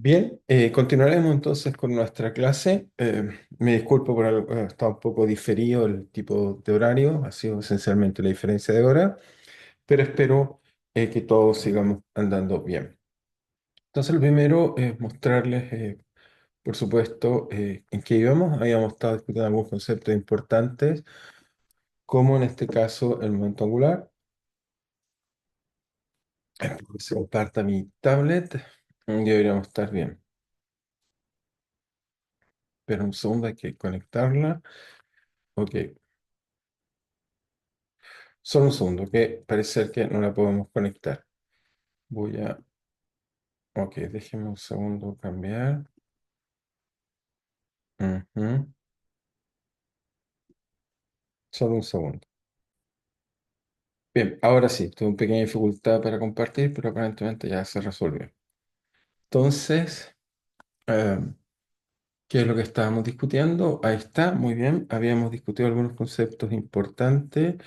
Bien, continuaremos entonces con nuestra clase. Me disculpo por está un poco diferido el tipo de horario, ha sido esencialmente la diferencia de hora, pero espero que todos sigamos andando bien. Entonces, lo primero es mostrarles, por supuesto, en qué íbamos. Habíamos estado discutiendo algunos conceptos importantes, como en este caso el momento angular. Que se comparta mi tablet y deberíamos estar bien. Pero un segundo, hay que conectarla. Ok. Solo un segundo, que parece ser que no la podemos conectar. Voy a... Ok, déjeme un segundo cambiar. Ujú. Solo un segundo. Bien, ahora sí, tuve una pequeña dificultad para compartir, pero aparentemente ya se resolvió. Entonces, eh, ¿qué es lo que estábamos discutiendo? Ahí está, muy bien. Habíamos discutido algunos conceptos importantes.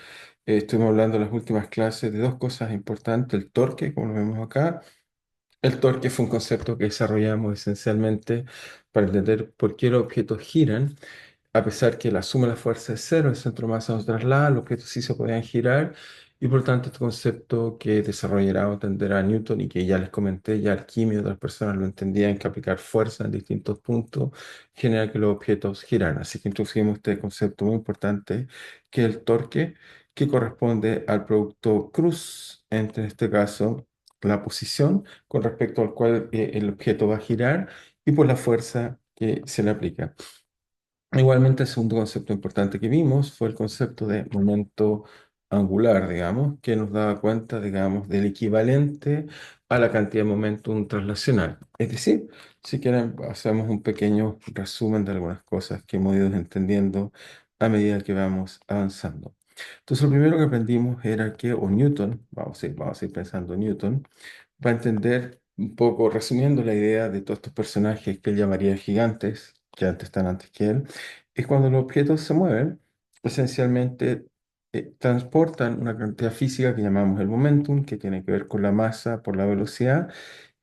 Estuvimos hablando en las últimas clases de dos cosas importantes. El torque, como lo vemos acá. El torque fue un concepto que desarrollamos esencialmente para entender por qué los objetos giran, a pesar que la suma de la fuerza es cero, el centro de masa no se traslada, los objetos sí se podían girar, y por tanto este concepto que desarrollará o entenderá Newton y que ya les comenté, ya Arquímedes y otras personas lo entendían, que aplicar fuerza en distintos puntos genera que los objetos giran. Así que introducimos este concepto muy importante, que es el torque, que corresponde al producto cruz, entre en este caso la posición con respecto al cual el objeto va a girar y por la fuerza que se le aplica. Igualmente, el segundo concepto importante que vimos fue el concepto de momento angular, digamos, que nos daba cuenta, digamos, del equivalente a la cantidad de momentum translacional. Es decir, si quieren, hacemos un pequeño resumen de algunas cosas que hemos ido entendiendo a medida que vamos avanzando. Entonces, lo primero que aprendimos era que, o Newton, vamos a ir pensando en Newton, va a entender un poco, resumiendo la idea de todos estos personajes que él llamaría gigantes, que antes están antes que él, es cuando los objetos se mueven, esencialmente transportan una cantidad física que llamamos el momentum, que tiene que ver con la masa por la velocidad,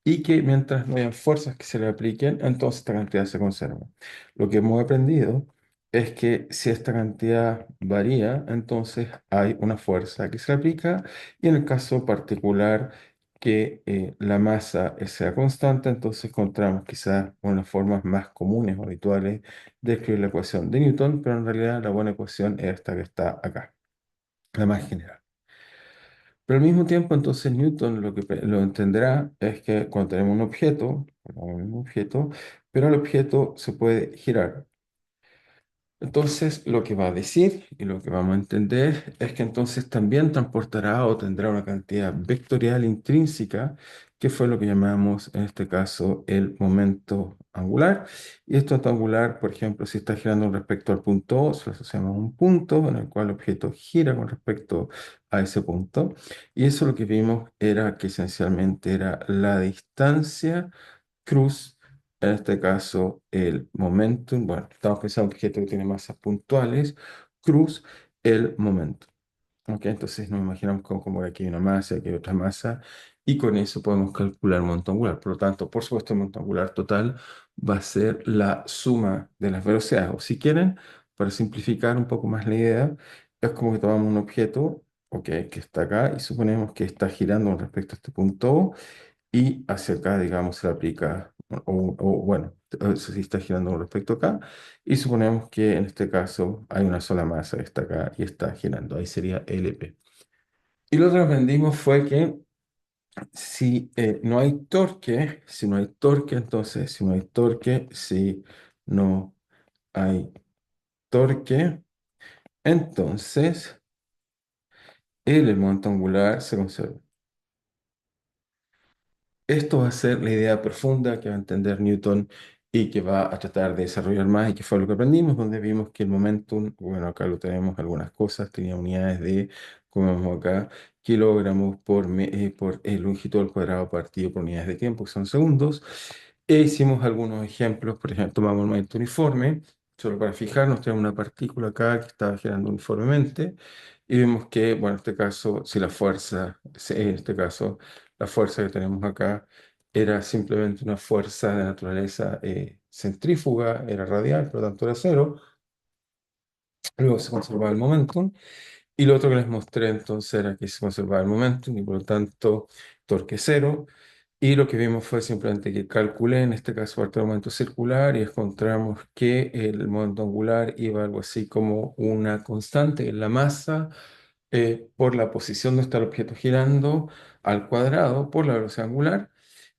y que mientras no hayan fuerzas que se le apliquen, entonces esta cantidad se conserva. Lo que hemos aprendido es que si esta cantidad varía, entonces hay una fuerza que se le aplica, y en el caso particular que la masa sea constante, entonces encontramos quizás una de las formas más comunes o habituales de escribir la ecuación de Newton, pero en realidad la buena ecuación es esta que está acá, la más general. Pero al mismo tiempo, entonces Newton lo que lo entenderá es que cuando tenemos un objeto, pero el objeto se puede girar. Entonces, lo que va a decir y lo que vamos a entender es que entonces también transportará o tendrá una cantidad vectorial intrínseca, que fue lo que llamamos en este caso el momento angular. Y esto angular, por ejemplo, si está girando respecto al punto O, se lo asociamos a un punto en el cual el objeto gira con respecto a ese punto. Y eso lo que vimos era que esencialmente era la distancia cruz, en este caso el momentum, bueno, estamos pensando en un objeto que tiene masas puntuales, cruz el momentum. ¿Ok? Entonces nos imaginamos como que aquí hay una masa, aquí hay otra masa, y con eso podemos calcular el momento angular. Por lo tanto, por supuesto, el momento angular total va a ser la suma de las velocidades. O si quieren, para simplificar un poco más la idea, es como que tomamos un objeto, ok, que está acá, y suponemos que está girando con respecto a este punto O, y hacia acá, digamos, se le aplica, bueno, eso sí está girando con respecto acá, y suponemos que en este caso hay una sola masa que está acá y está girando, ahí sería LP. Y lo otro que aprendimos fue que si no hay torque, si no hay torque, entonces, si no hay torque, si no hay torque, entonces el momento angular se conserva. Esto va a ser la idea profunda que va a entender Newton y que va a tratar de desarrollar más y que fue lo que aprendimos, donde vimos que el momentum, bueno, acá lo tenemos algunas cosas, tenía unidades de, como vemos acá, kilogramos por longitud al cuadrado partido por unidades de tiempo, que son segundos. E hicimos algunos ejemplos, por ejemplo, tomamos el momento uniforme, solo para fijarnos, tenemos una partícula acá que está girando uniformemente y vemos que, bueno, en este caso, si la fuerza, en este caso, la fuerza que tenemos acá era simplemente una fuerza de naturaleza centrífuga, era radial, por lo tanto era cero. Luego se conservaba el momentum. Y lo otro que les mostré entonces era que se conservaba el momentum y por lo tanto torque cero. Y lo que vimos fue simplemente que calculé en este caso parte del momento circular y encontramos que el momento angular iba algo así como una constante en la masa por la posición donde está el objeto girando al cuadrado por la velocidad angular.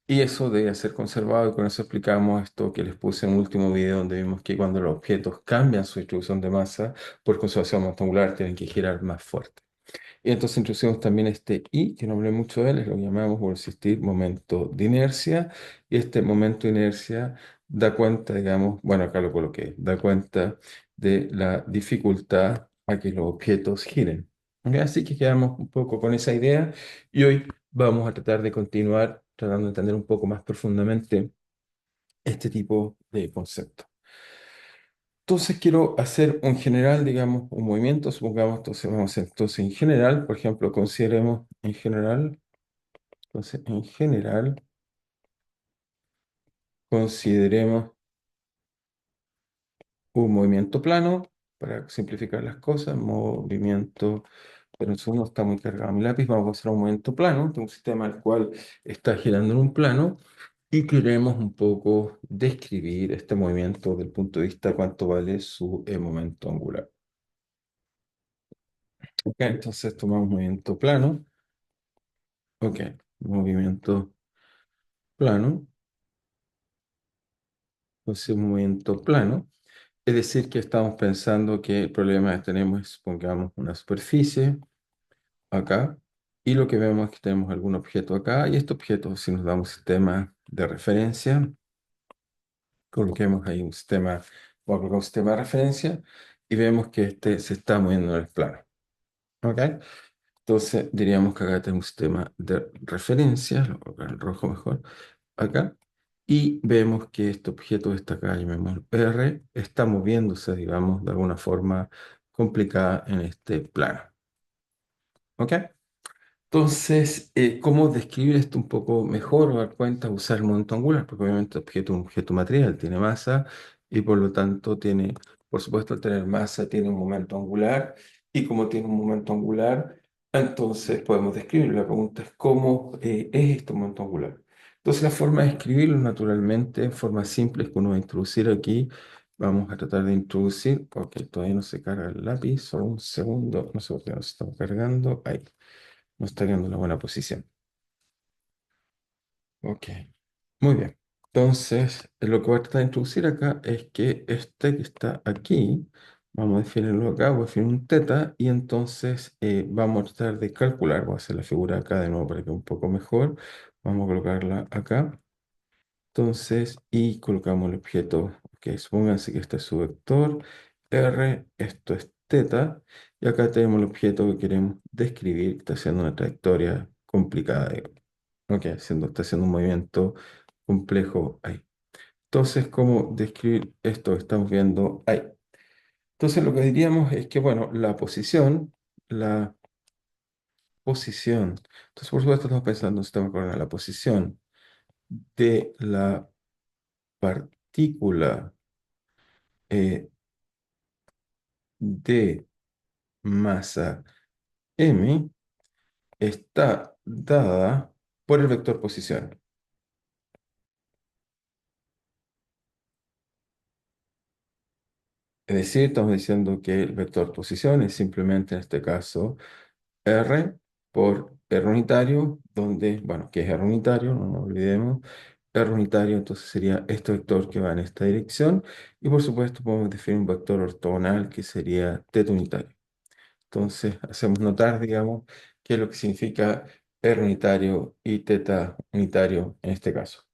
Y eso debe ser conservado y con eso explicamos esto que les puse en un último video donde vimos que cuando los objetos cambian su distribución de masa por conservación del momento angular tienen que girar más fuerte. Y entonces introducimos también este I, que no hablé mucho de él, es lo que llamamos, por insistir, momento de inercia. Y este momento de inercia da cuenta, digamos, bueno, acá lo coloqué, da cuenta de la dificultad a que los objetos giren. ¿Ok? Así que quedamos un poco con esa idea y hoy vamos a tratar de continuar tratando de entender un poco más profundamente este tipo de conceptos. Entonces quiero hacer un general, digamos, un movimiento, supongamos, entonces vamos a hacer entonces en general, por ejemplo, consideremos en general, entonces en general, consideremos un movimiento plano, para simplificar las cosas, movimiento, pero en segundo está muy cargado mi lápiz, vamos a hacer un movimiento plano, de un sistema al cual está girando en un plano, y queremos un poco describir este movimiento desde el punto de vista de cuánto vale su momento angular. Ok, entonces tomamos movimiento plano. Ok, movimiento plano, entonces un movimiento plano. Es decir, que estamos pensando que el problema que tenemos es, pongamos, una superficie acá, y lo que vemos es que tenemos algún objeto acá, y este objeto, si nos damos un sistema de referencia, coloquemos ahí un sistema, voy a colocar un sistema de referencia, y vemos que este se está moviendo en el plano. ¿Ok? Entonces diríamos que acá tenemos un sistema de referencia, lo voy a colocar en rojo mejor, acá, y vemos que este objeto que está acá, llamémoslo R, está moviéndose, digamos, de alguna forma complicada en este plano. ¿Ok? Entonces, ¿cómo describir esto un poco mejor o dar cuenta usar el momento angular? Porque obviamente el objeto es un objeto material, tiene masa y por lo tanto tiene, por supuesto, al tener masa tiene un momento angular y como tiene un momento angular, entonces podemos describirlo. La pregunta es cómo es este momento angular. Entonces, la forma de escribirlo naturalmente, en forma simple, es que uno va a introducir aquí. Vamos a tratar de introducir, porque todavía no se carga el lápiz, solo un segundo, no sé por qué no se está cargando. Ahí. No está quedando en una buena posición. Ok, muy bien. Entonces, lo que voy a tratar de introducir acá es que este que está aquí, vamos a definirlo acá, voy a definir un teta y entonces vamos a tratar de calcular, voy a hacer la figura acá de nuevo para que quede un poco mejor. Vamos a colocarla acá. Entonces, y colocamos el objeto, que supónganse que este es su vector, R, esto es teta, y acá tenemos el objeto que queremos describir, que está haciendo una trayectoria complicada, ok, está haciendo un movimiento complejo ahí. Entonces, ¿cómo describir esto que estamos viendo ahí? Entonces, lo que diríamos es que, bueno, la posición, entonces, por supuesto, estamos pensando en un sistema coordenado, la posición de la partícula de masa m está dada por el vector posición. Es decir, estamos diciendo que el vector posición es simplemente en este caso R por R unitario, donde, bueno, que es R unitario, no nos olvidemos, R unitario entonces sería este vector que va en esta dirección, y por supuesto podemos definir un vector ortogonal que sería teta unitario. Entonces hacemos notar, digamos, qué es lo que significa R unitario y teta unitario en este caso.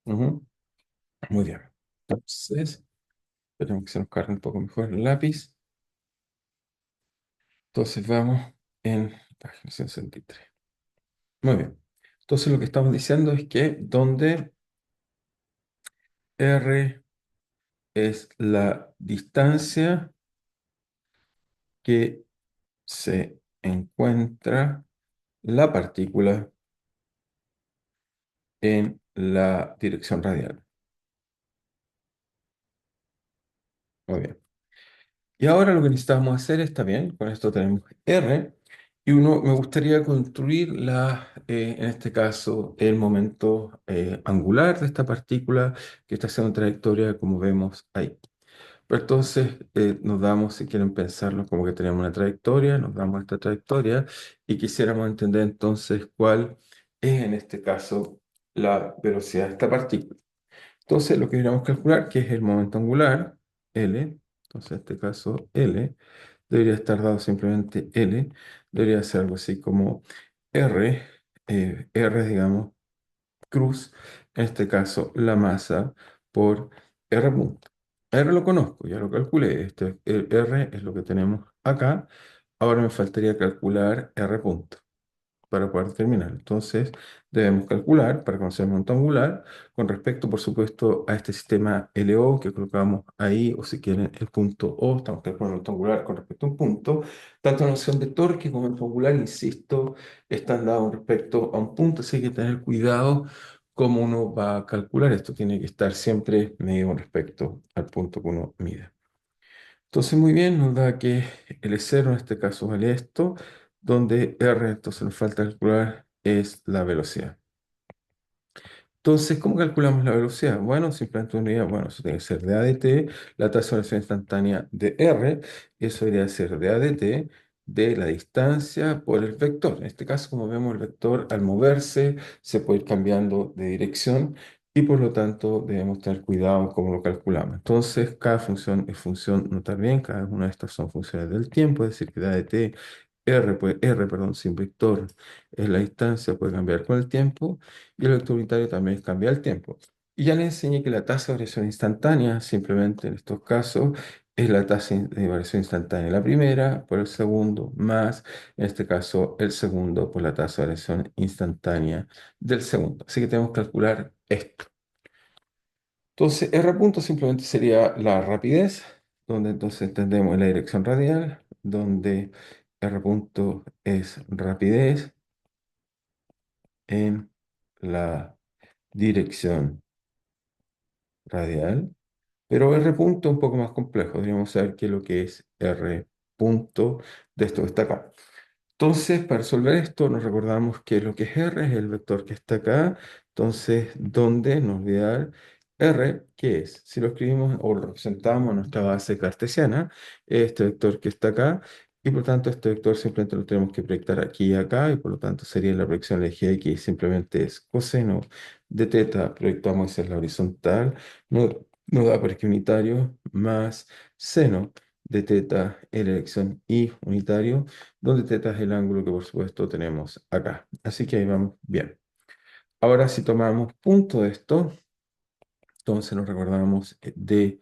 Ujú. Muy bien. Entonces, esperemos que se nos cargue un poco mejor el lápiz. Entonces vamos en página 63. Muy bien. Entonces lo que estamos diciendo es que donde R es la distancia que se encuentra la partícula en la dirección radial. Muy bien. Y ahora lo que necesitamos hacer está bien, con esto tenemos R, y me gustaría construir en este caso, el momento angular de esta partícula que está haciendo trayectoria, como vemos ahí. Pero entonces nos damos, si quieren pensarlo como que tenemos una trayectoria, nos damos esta trayectoria y quisiéramos entender entonces cuál es en este caso la velocidad de esta partícula. Entonces lo que queremos calcular, que es el momento angular, L, entonces en este caso L, debería estar dado simplemente L, debería ser algo así como R, R digamos, cruz, en este caso la masa por R punto. R lo conozco, ya lo calculé, el R es lo que tenemos acá, ahora me faltaría calcular R punto para poder terminar. Entonces, debemos calcular para conocer el momento angular con respecto, por supuesto, a este sistema LO que colocamos ahí, o si quieren, el punto O, estamos calculando el momento angular con respecto a un punto. Tanto la noción de torque como el angular, insisto, están dados respecto a un punto, así que hay que tener cuidado cómo uno va a calcular esto. Tiene que estar siempre medido con respecto al punto que uno mide. Entonces, muy bien, nos da que L0 en este caso vale esto, donde R, entonces nos falta calcular, es la velocidad. Entonces, ¿cómo calculamos la velocidad? Bueno, simplemente uno diría, bueno, eso tiene que ser de A de t, la tasa de variación instantánea de R, eso debería ser de A de t, de la distancia por el vector. En este caso, como vemos, el vector al moverse se puede ir cambiando de dirección y por lo tanto debemos tener cuidado cómo lo calculamos. Entonces, cada función es función, notar bien, cada una de estas son funciones del tiempo, es decir, que de A de t, perdón, sin vector es la distancia, puede cambiar con el tiempo y el vector unitario también cambia el tiempo. Y ya les enseñé que la tasa de variación instantánea, simplemente en estos casos, es la tasa de variación instantánea de la primera por el segundo, más, en este caso, el segundo por la tasa de variación instantánea del segundo. Así que tenemos que calcular esto. Entonces, R punto simplemente sería la rapidez, donde entonces entendemos la dirección radial, donde R punto es rapidez en la dirección radial, pero R punto es un poco más complejo. Deberíamos saber qué es lo que es R punto de esto que está acá. Entonces, para resolver esto, nos recordamos que lo que es R es el vector que está acá. Entonces, ¿dónde nos olvidar R? ¿Qué es? Si lo escribimos o lo representamos en nuestra base cartesiana, este vector que está acá, y por tanto este vector simplemente lo tenemos que proyectar aquí y acá, y por lo tanto sería la proyección del eje X, simplemente es coseno de teta, proyectamos hacia la horizontal, nos da por eje unitario, más seno de teta en la dirección Y unitario, donde teta es el ángulo que por supuesto tenemos acá. Así que ahí vamos bien. Ahora si tomamos punto de esto, entonces nos recordamos d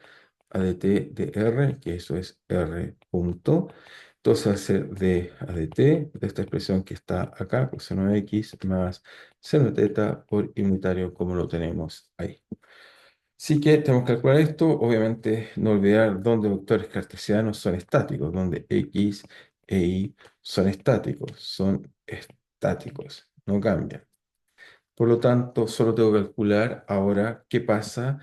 a dt de r, que eso es r punto. Entonces va a ser d a dt de esta expresión que está acá, coseno de x más seno de teta por I unitario como lo tenemos ahí. Sí que tenemos que calcular esto, obviamente no olvidar dónde vectores cartesianos son estáticos, donde x e y son estáticos, no cambian. Por lo tanto, solo tengo que calcular ahora qué pasa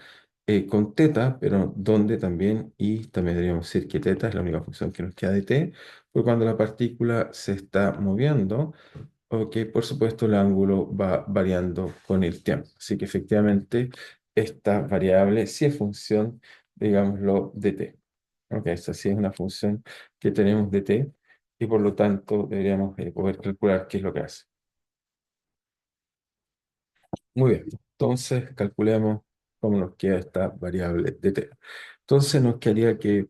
con teta, pero donde también, y también deberíamos decir que teta es la única función que nos queda de t, porque cuando la partícula se está moviendo, ok, por supuesto el ángulo va variando con el tiempo. Así que efectivamente esta variable sí es función, digámoslo, de t. Ok, esta sí es una función que tenemos de t y por lo tanto deberíamos poder calcular qué es lo que hace. Muy bien, entonces calculemos cómo nos queda esta variable de t. Entonces nos quedaría que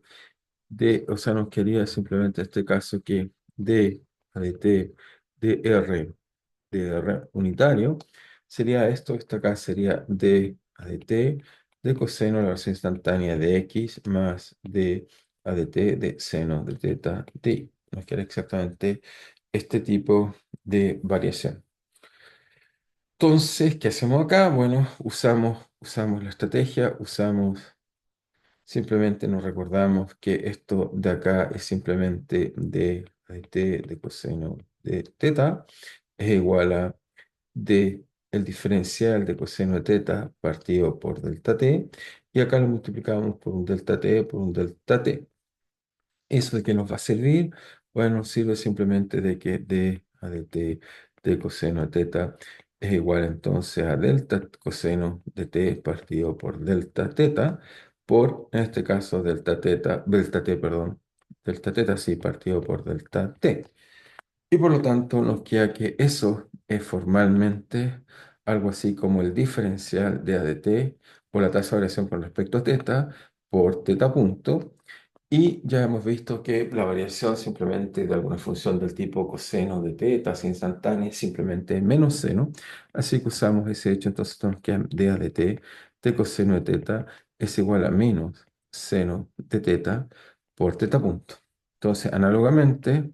o sea, nos quedaría simplemente este caso que d a de t de R unitario, sería esto acá sería d a de t de coseno de la versión instantánea de x más d a de t de seno de teta de i. Nos queda exactamente este tipo de variación. Entonces, ¿qué hacemos acá? Bueno, usamos la estrategia, simplemente nos recordamos que esto de acá es simplemente d a de t de coseno de teta es igual a d el diferencial de coseno de teta partido por delta t, y acá lo multiplicamos por un delta t por un delta t. ¿Eso de qué nos va a servir? Bueno, nos sirve simplemente de que d a dt de coseno de teta es igual entonces a delta coseno de t partido por delta teta, por, en este caso, delta t, perdón, delta teta sí, partido por delta t. Y por lo tanto nos queda que eso es formalmente algo así como el diferencial de a de t por la tasa de variación con respecto a teta por teta punto. Y ya hemos visto que la variación simplemente de alguna función del tipo coseno de t, tasa instantánea, es simplemente menos seno. Así que usamos ese hecho, entonces nos queda d a de t de coseno de teta es igual a menos seno de teta por teta punto. Entonces, análogamente,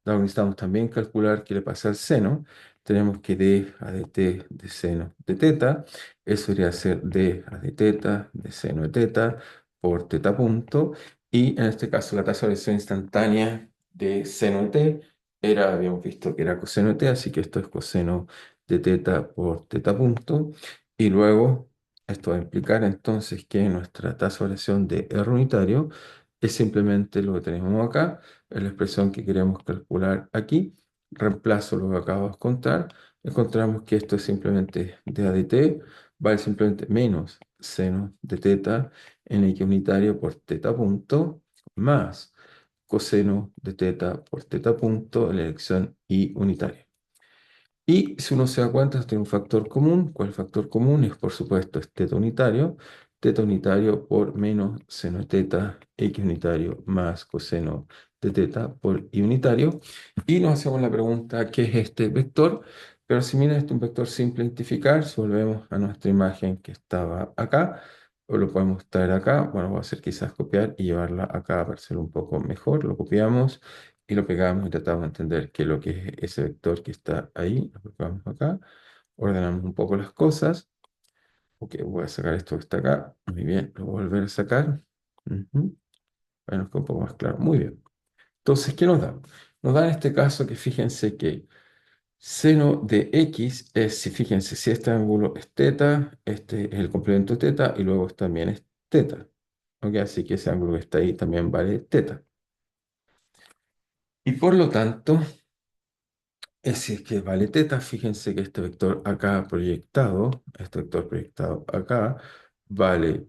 dado que necesitamos también calcular qué le pasa al seno, tenemos que d a de t de seno de teta, eso debería ser d a de teta de seno de teta por teta punto, y en este caso la tasa de variación instantánea de seno de t habíamos visto que era coseno de t, así que esto es coseno de teta por teta punto, y luego esto va a implicar entonces que nuestra tasa de variación de R unitario es simplemente lo que tenemos acá, es la expresión que queremos calcular aquí. Reemplazo lo que acabo de contar. Encontramos que esto es simplemente d a de t, vale simplemente menos seno de teta en x unitario por teta punto, más coseno de teta por teta punto en la elección y unitaria. Y si uno se da cuenta, esto tiene un factor común. ¿Cuál factor común? Es, por supuesto, es teta unitario por menos seno de teta, x unitario más coseno de teta por y unitario. Y nos hacemos la pregunta, ¿qué es este vector? Pero si miren, este es un vector simple de identificar. Si volvemos a nuestra imagen que estaba acá, o lo podemos traer acá. Bueno, voy a hacer quizás copiar y llevarla acá para hacerlo un poco mejor. Lo copiamos y lo pegamos y tratamos de entender qué es lo que es ese vector que está ahí. Lo pegamos acá, ordenamos un poco las cosas. Ok, voy a sacar esto que está acá. Muy bien, lo voy a volver a sacar. Ujú. Bueno, queda un poco más claro. Muy bien. Entonces, ¿qué nos da? Nos da en este caso que fíjense que seno de x es, si fíjense, si este ángulo es teta, este es el complemento de teta y luego también es teta. Ok, así que ese ángulo que está ahí también vale teta. Y por lo tanto, si es que vale teta, fíjense que este vector proyectado acá, vale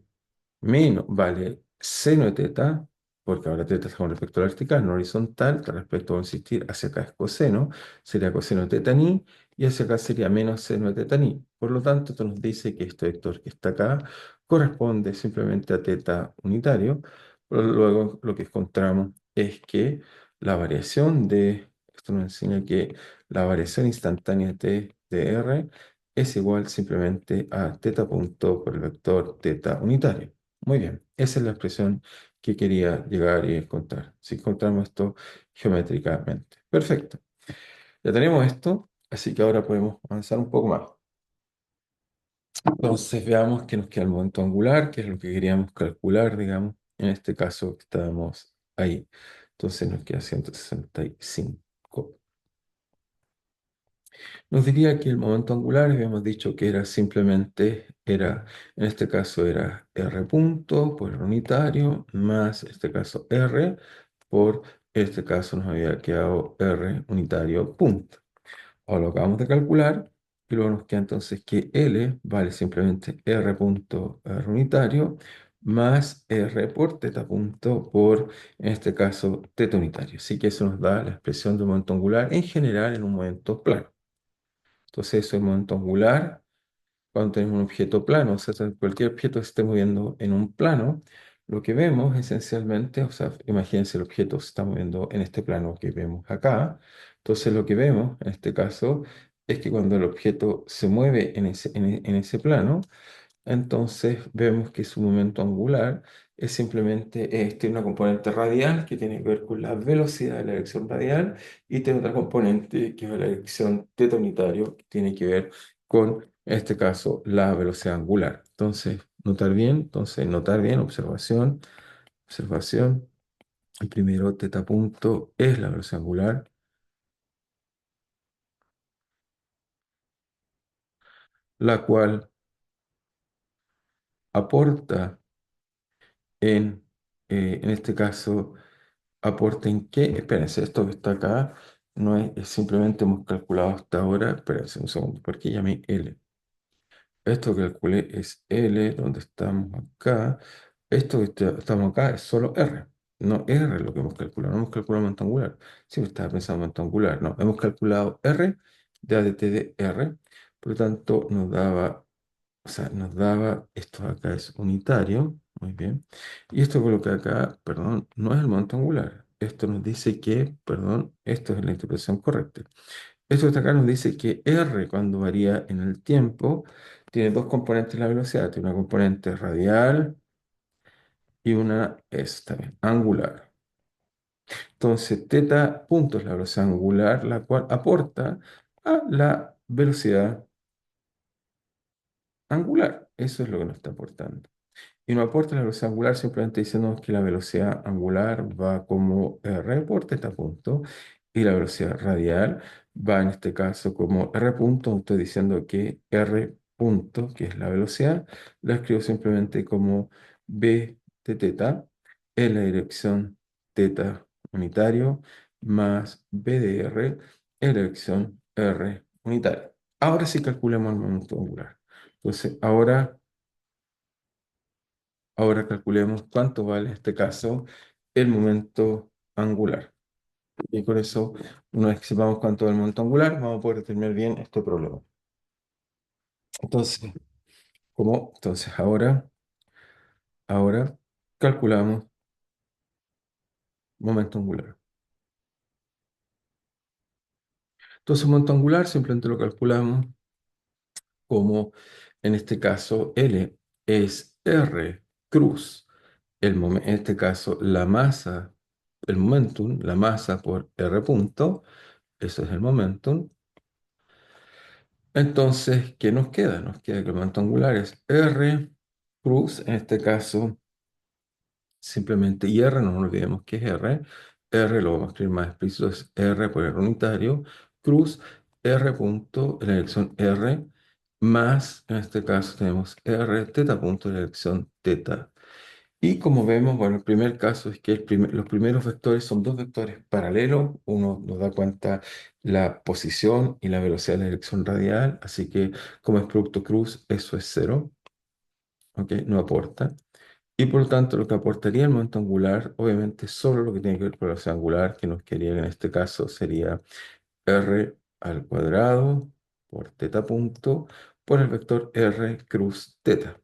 vale seno de teta, porque ahora teta es con respecto a la vertical, no horizontal, que respecto a insistir, hacia acá es coseno, sería coseno de teta ni, y hacia acá sería menos seno de teta ni. Por lo tanto, esto nos dice que este vector que está acá corresponde simplemente a teta unitario. Pero luego lo que encontramos es que la variación esto nos enseña que la variación instantánea de t de r es igual simplemente a teta punto por el vector teta unitario. Muy bien, esa es la expresión que quería llegar y encontrar. Si encontramos esto geométricamente. Perfecto. Ya tenemos esto, así que ahora podemos avanzar un poco más. Entonces veamos que nos queda el momento angular, que es lo que queríamos calcular, digamos. En este caso estábamos ahí. Entonces nos queda 165. Nos diría que el momento angular, habíamos dicho que era simplemente, en este caso era R punto por R unitario, más en este caso R, por este caso nos había quedado R unitario punto. Ahora lo acabamos de calcular, y luego nos queda entonces que L vale simplemente R punto R unitario, más R por teta punto por, en este caso, teta unitario. Así que eso nos da la expresión del momento angular en general en un momento plano. Entonces, eso es el momento angular cuando tenemos un objeto plano. O sea, cualquier objeto que se esté moviendo en un plano, lo que vemos esencialmente, o sea, imagínense el objeto se está moviendo en este plano que vemos acá. Entonces, lo que vemos en este caso es que cuando el objeto se mueve en ese plano, entonces vemos que su momento angular es simplemente tiene una componente radial que tiene que ver con la velocidad de la dirección radial y tiene otra componente que es la dirección teta unitario que tiene que ver con, en este caso, la velocidad angular. Entonces, notar bien, observación, observación. El primero teta punto es la velocidad angular. la cual aporta en este caso, aporta en qué, espérense, esto que está acá no es simplemente hemos calculado hasta ahora, espérense un segundo, porque llamé L. Esto que calculé es L, donde estamos acá. Esto que estamos acá es solo R. No R lo que hemos calculado. No hemos calculado momento angular. Siempre estaba pensando en momento angular. No, hemos calculado R de ADT de R. Por lo tanto, o sea, nos daba, esto acá es unitario. Muy bien. Y esto que coloca acá, perdón, no es el momento angular. Esto nos dice que, perdón, esto es la interpretación correcta. Esto que está acá nos dice que R, cuando varía en el tiempo, tiene dos componentes en la velocidad. Tiene una componente radial y una es también angular. Entonces, teta punto es la velocidad angular, la cual aporta a la velocidad angular. Eso es lo que nos está aportando. Y no aporta la velocidad angular, simplemente diciendo que la velocidad angular va como r por teta punto y la velocidad radial va en este caso como r punto. Estoy diciendo que r punto, que es la velocidad, la escribo simplemente como b de teta en la dirección teta unitario más b de r en la dirección r unitario. Ahora sí calculemos el momento angular. Entonces, ahora calculemos cuánto vale en este caso el momento angular. Y con eso, una vez que sepamos cuánto es el momento angular, vamos a poder determinar bien este problema. Entonces, entonces ahora calculamos momento angular. Entonces, momento angular simplemente lo calculamos como, en este caso, L es R cruz. En este caso, la masa, el momentum, la masa por R punto, eso es el momentum. Entonces, ¿qué nos queda? Nos queda que el momento angular es R cruz, en este caso, simplemente, y R, no nos olvidemos que es R. R lo vamos a escribir más explícito, es R por R unitario, cruz, R punto, en la dirección R, más, en este caso tenemos R, teta punto, en la dirección teta. Y como vemos, bueno, el primer caso es que los primeros vectores son dos vectores paralelos. Uno nos da cuenta la posición y la velocidad de la dirección radial, así que como es producto cruz, eso es cero, ¿ok? No aporta. Y por lo tanto, lo que aportaría el momento angular, obviamente, solo lo que tiene que ver con la velocidad angular, que nos quería en este caso sería r al cuadrado por teta punto por el vector r cruz teta,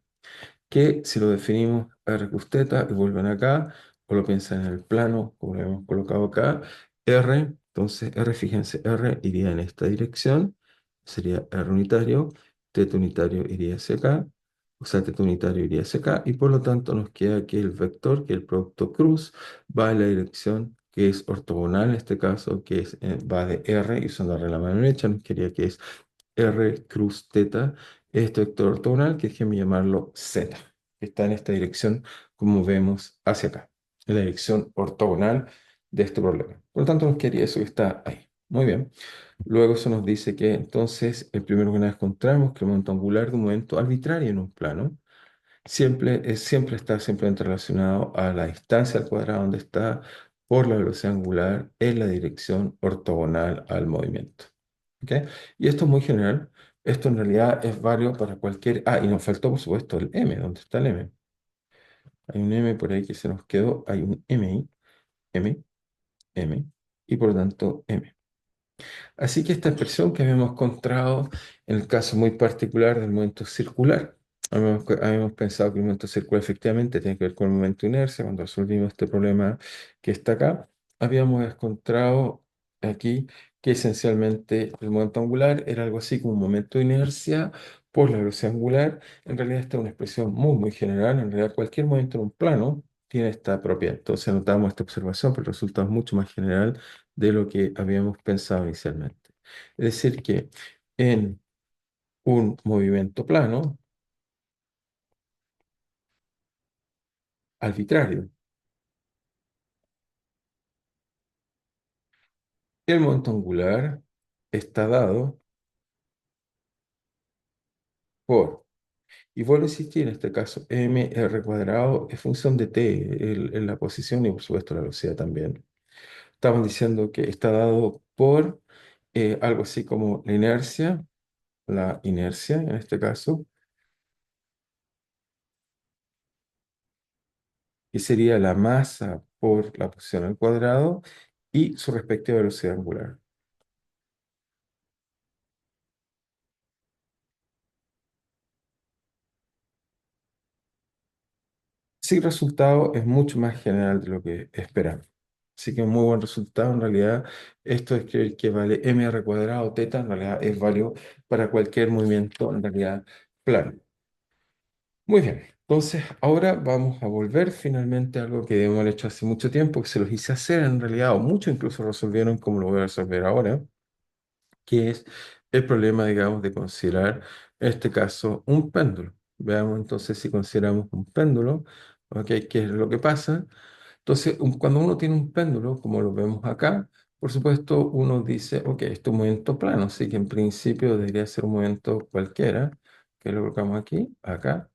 que si lo definimos R cruz teta y vuelven acá, o lo piensan en el plano, como lo hemos colocado acá, R, entonces R, fíjense, R iría en esta dirección, sería R unitario, teta unitario iría hacia acá, o sea, teta unitario iría hacia acá, y por lo tanto nos queda que el vector, que el producto cruz, va en la dirección que es ortogonal en este caso, que es, va de R, y usando la mano derecha, nos quería que es R cruz teta, este vector ortogonal, que déjenme llamarlo Z, que está en esta dirección, como vemos hacia acá, en la dirección ortogonal de este problema. Por lo tanto, nos quedaría eso que está ahí. Muy bien. Luego eso nos dice que entonces el primero que nos encontramos, que el momento angular de un momento arbitrario en un plano, siempre está simplemente relacionado a la distancia al cuadrado donde está por la velocidad angular en la dirección ortogonal al movimiento. ¿Ok? Y esto es muy general. Esto en realidad es válido para cualquier... Ah, y nos faltó, por supuesto, el M. ¿Dónde está el M? Hay un M por ahí que se nos quedó. Hay un M ahí. M, M. Y por lo tanto, M. Así que esta expresión que habíamos encontrado en el caso muy particular del momento circular, habíamos pensado que el momento circular efectivamente tiene que ver con el momento de inercia. Cuando resolvimos este problema que está acá, habíamos encontrado aquí que esencialmente el momento angular era algo así como un momento de inercia por la velocidad angular. En realidad esta es una expresión muy, muy general. En realidad cualquier momento en un plano tiene esta propiedad. Entonces anotamos esta observación, pero el resultado es mucho más general de lo que habíamos pensado inicialmente. Es decir, que en un movimiento plano arbitrario, el momento angular está dado por. Y vuelvo a insistir, en este caso, mr cuadrado es función de t, en la posición y por supuesto la velocidad también. Estamos diciendo que está dado por algo así como la inercia en este caso, que sería la masa por la posición al cuadrado y su respectiva velocidad angular. Sí, el resultado es mucho más general de lo que esperamos. Así que un muy buen resultado. En realidad, esto es que vale mr cuadrado teta, en realidad es válido para cualquier movimiento, en realidad, plano. Muy bien, entonces ahora vamos a volver finalmente a algo que hemos hecho hace mucho tiempo, que se los hice hacer en realidad, o muchos incluso resolvieron como lo voy a resolver ahora, que es el problema, digamos, de considerar, en este caso, un péndulo. Veamos entonces si consideramos un péndulo, ¿ok? ¿Qué es lo que pasa? Entonces, cuando uno tiene un péndulo, como lo vemos acá, por supuesto, uno dice, ok, esto es un movimiento plano, así que en principio debería ser un movimiento cualquiera, que lo colocamos aquí, acá,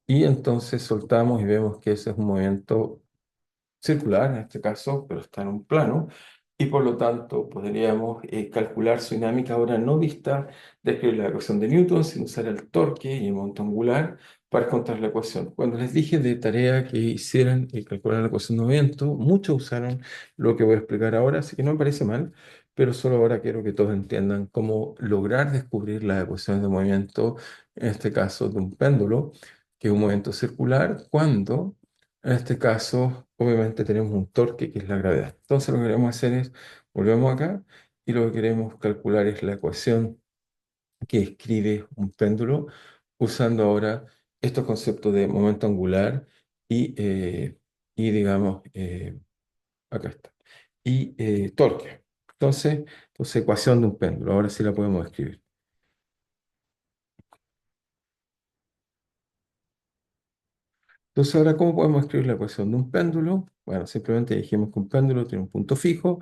y entonces soltamos y vemos que ese es un movimiento circular en este caso, pero está en un plano, y por lo tanto podríamos calcular su dinámica ahora no vista de escribir la ecuación de Newton, sino usar el torque y el momento angular para encontrar la ecuación. Cuando les dije de tarea que hicieran y calcular la ecuación de movimiento, muchos usaron lo que voy a explicar ahora, así que no me parece mal, pero solo ahora quiero que todos entiendan cómo lograr descubrir las ecuaciones de movimiento, en este caso de un péndulo, que es un movimiento circular, cuando en este caso, obviamente tenemos un torque que es la gravedad. Entonces lo que queremos hacer es, volvemos acá y lo que queremos calcular es la ecuación que escribe un péndulo usando ahora estos conceptos de momento angular y digamos, acá está, torque. Entonces, ecuación de un péndulo. Ahora sí la podemos escribir. Entonces, ahora, ¿cómo podemos escribir la ecuación de un péndulo? Bueno, simplemente dijimos que un péndulo tiene un punto fijo,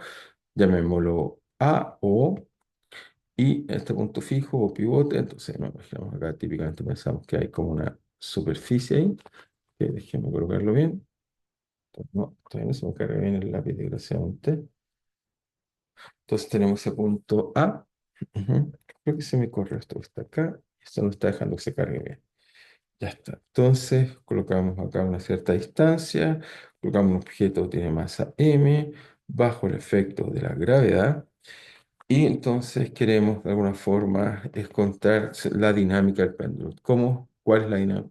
llamémoslo A o y este punto fijo o pivote, entonces nos imaginamos acá, típicamente pensamos que hay como una superficie ahí, que déjeme colocarlo bien. Entonces, no, todavía no se me carga bien el lápiz, desgraciadamente. Entonces tenemos ese punto A. Ujú. Creo que se me corre esto que está acá. Esto no está dejando que se cargue bien. Ya está. Entonces colocamos acá una cierta distancia, colocamos un objeto que tiene masa m bajo el efecto de la gravedad. Y entonces queremos de alguna forma encontrar la dinámica del péndulo. ¿Cómo? ¿Cuál es la dinámica?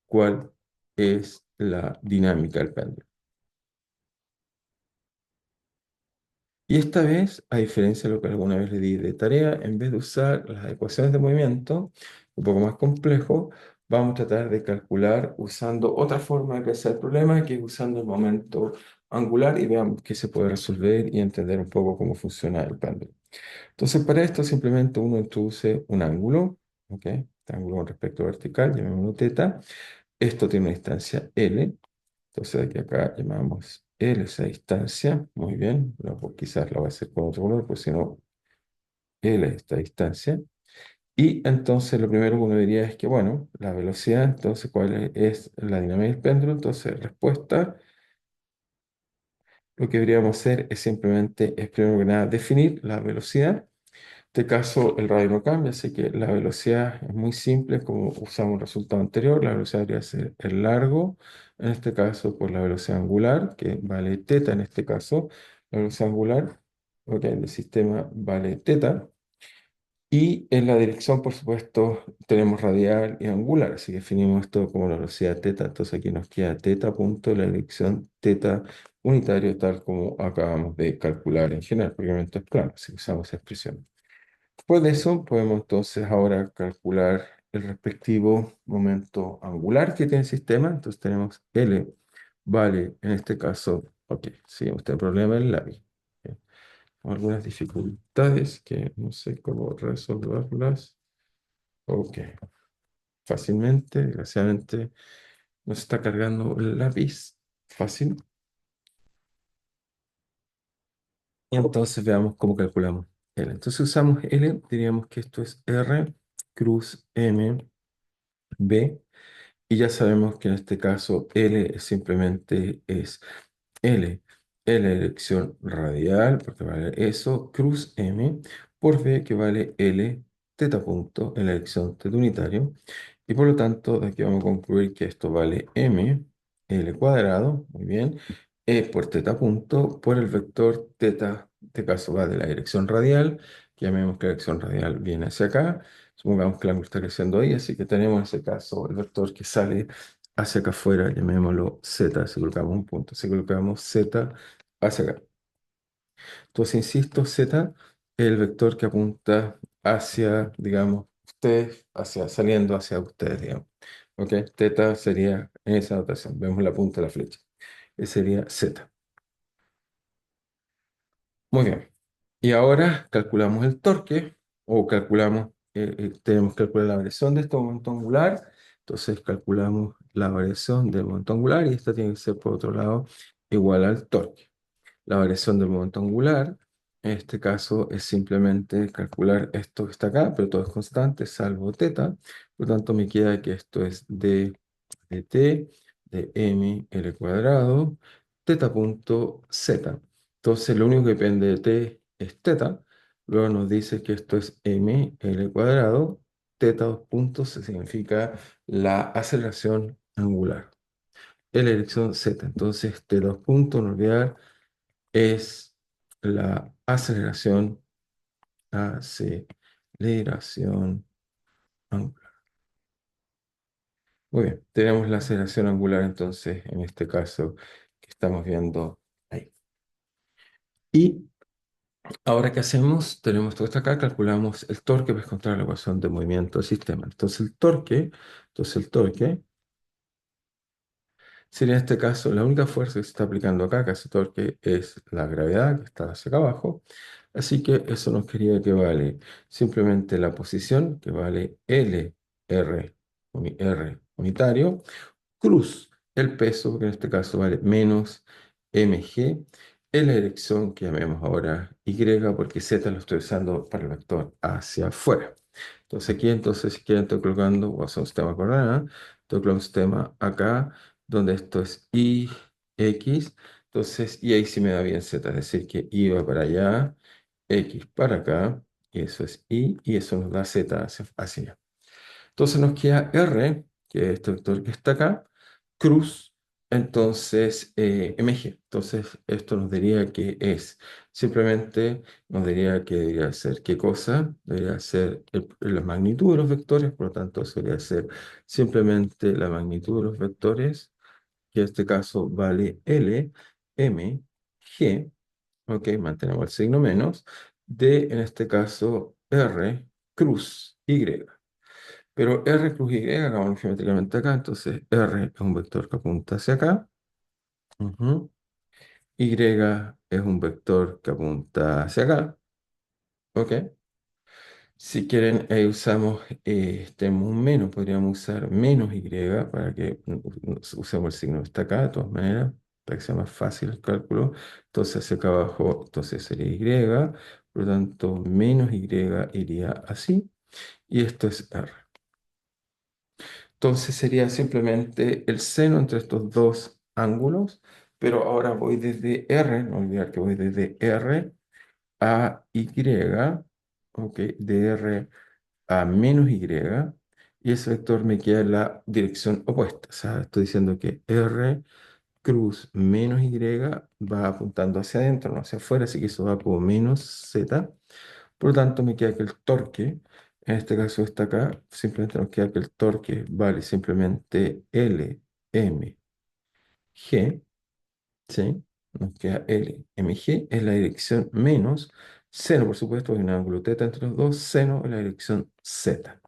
¿Cuál es la dinámica del péndulo? Y esta vez, a diferencia de lo que alguna vez le di de tarea, en vez de usar las ecuaciones de movimiento, un poco más complejo, vamos a tratar de calcular usando otra forma de crecer el problema, que es usando el momento angular y veamos qué se puede resolver y entender un poco cómo funciona el péndulo. Entonces, para esto simplemente uno introduce un ángulo, ¿ok? Este ángulo con respecto vertical, llamémoslo teta. Esto tiene una distancia L, entonces aquí acá llamamos L esa distancia, muy bien, luego quizás la voy a hacer con otro color, pues si no, L esta distancia. Y entonces lo primero que uno diría es que, bueno, la velocidad, entonces, ¿cuál es la dinámica del péndulo? Entonces, respuesta, lo que deberíamos hacer es simplemente, es primero que nada, definir la velocidad. Este caso el radio no cambia, así que la velocidad es muy simple, como usamos el resultado anterior, la velocidad debería ser el largo, en este caso por la velocidad angular, que vale teta en este caso, la velocidad angular, ok, del sistema vale teta, y en la dirección, por supuesto, tenemos radial y angular, así que definimos esto como la velocidad teta, entonces aquí nos queda teta punto, la dirección teta unitario, tal como acabamos de calcular en general, porque obviamente es plano, así que usamos esa expresión. Después de eso, podemos entonces ahora calcular el respectivo momento angular que tiene el sistema. Entonces tenemos L vale, en este caso, ok, si usted el problema del lápiz. Ok. Algunas dificultades que no sé cómo resolverlas. Ok, fácilmente, desgraciadamente, nos está cargando el lápiz. Fácil. Y entonces veamos cómo calculamos L. Entonces usamos L, diríamos que esto es R cruz m b. Y ya sabemos que en este caso L simplemente es L, L dirección radial, porque vale eso, cruz M, por B, que vale L teta punto en la dirección teta unitario. Y por lo tanto, de aquí vamos a concluir que esto vale M, L cuadrado, muy bien, E por teta punto, por el vector teta, en este caso va de la dirección radial, que llamemos que la dirección radial viene hacia acá. Supongamos que el ángulo está creciendo ahí, así que tenemos en ese caso el vector que sale hacia acá afuera, llamémoslo Z, si colocamos un punto, si colocamos Z hacia acá. Entonces, insisto, Z es el vector que apunta hacia, digamos, ustedes, hacia, saliendo hacia ustedes, digamos. ¿Ok? Teta sería en esa notación, vemos la punta de la flecha. Ese sería Z. Muy bien. Y ahora calculamos el torque, o calculamos, tenemos que calcular la variación de este momento angular. Entonces calculamos la variación del momento angular y esta tiene que ser, por otro lado, igual al torque. La variación del momento angular, en este caso, es simplemente calcular esto que está acá, pero todo es constante, salvo teta. Por lo tanto, me queda que esto es de t de m l cuadrado, teta punto z. Entonces, lo único que depende de t es teta. Luego nos dice que esto es m l cuadrado, teta 2 puntos significa la aceleración angular en la dirección z. Entonces, t 2 puntos, no olvidar, es la aceleración angular. Muy bien, tenemos la aceleración angular entonces, en este caso, que estamos viendo ahí. Y ahora, ¿qué hacemos? Tenemos todo esto acá, calculamos el torque para encontrar la ecuación de movimiento del sistema. Entonces el torque sería en este caso la única fuerza que se está aplicando acá, que hace torque, es la gravedad que está hacia acá abajo. Así que eso nos quería que vale simplemente la posición, que vale L, R, R unitario, cruz el peso, que en este caso vale menos mg, en la dirección que llamemos ahora y, porque z lo estoy usando para el vector hacia afuera. Entonces aquí, si quieren, estoy colocando, voy a hacer un sistema de coordenadas, estoy colocando un sistema acá, donde esto es y, x, entonces, y ahí sí me da bien z, es decir, que y va para allá, x para acá, y eso es y eso nos da z hacia allá. Entonces nos queda R, que es este vector que está acá, cruz, entonces mg. Entonces esto nos diría que es, simplemente nos diría que debería ser, ¿qué cosa? Debería ser la magnitud de los vectores, por lo tanto eso debería ser simplemente la magnitud de los vectores, que en este caso vale L, M, G, ok, mantenemos el signo menos, de, en este caso, R, cruz, Y. Pero R cruz Y, hagamos geométricamente acá, entonces R es un vector que apunta hacia acá. Ujú. Y es un vector que apunta hacia acá. ¿Ok? Si quieren, usamos, tenemos un menos, podríamos usar menos Y para que usemos el signo que está acá, de todas maneras, para que sea más fácil el cálculo. Entonces, hacia acá abajo, entonces sería Y, por lo tanto, menos Y iría así, y esto es R. Entonces sería simplemente el seno entre estos dos ángulos, pero ahora voy desde R, no olvidar que voy desde R a Y, ok, de R a menos y ese vector me queda en la dirección opuesta. O sea, estoy diciendo que R cruz menos Y va apuntando hacia adentro, no hacia afuera, así que eso va como menos Z. Por lo tanto, me queda que el torque, en este caso está acá, simplemente nos queda que el torque vale simplemente L, M, G, ¿sí? Nos queda L, M, G, es la dirección menos seno, por supuesto, hay un ángulo teta entre los dos, seno en la dirección Z.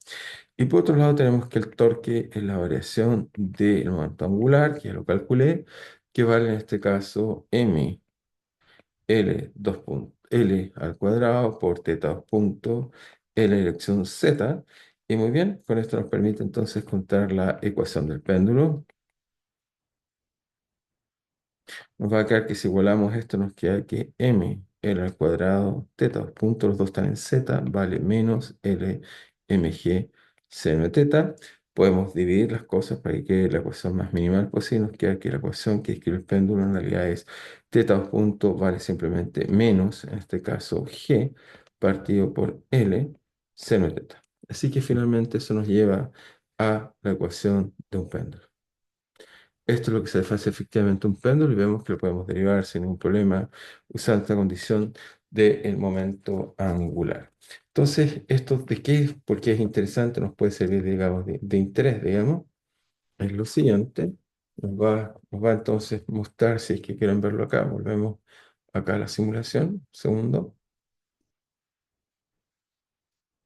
Y por otro lado tenemos que el torque es la variación del momento angular, que ya lo calculé, que vale en este caso M L, 2 puntos, L al cuadrado por teta 2 puntos, L dirección Z. Y muy bien, con esto nos permite entonces contar la ecuación del péndulo. Nos va a quedar que si igualamos esto, nos queda que M, L al cuadrado, teta 2 puntos, los dos están en Z, vale menos L, mg seno de teta. Podemos dividir las cosas para que quede la ecuación más minimal posible. Nos queda que la ecuación que escribe el péndulo en realidad es teta 2 puntos vale simplemente menos, en este caso g, partido por L, seno de teta. Así que finalmente eso nos lleva a la ecuación de un péndulo. Esto es lo que se hace efectivamente un péndulo y vemos que lo podemos derivar sin ningún problema usando esta condición del momento angular. Entonces, ¿esto de qué es? ¿Por qué es interesante? Nos puede servir, digamos, de interés, digamos. Es lo siguiente. Nos va entonces a mostrar, si es que quieren verlo acá, volvemos acá a la simulación, segundo,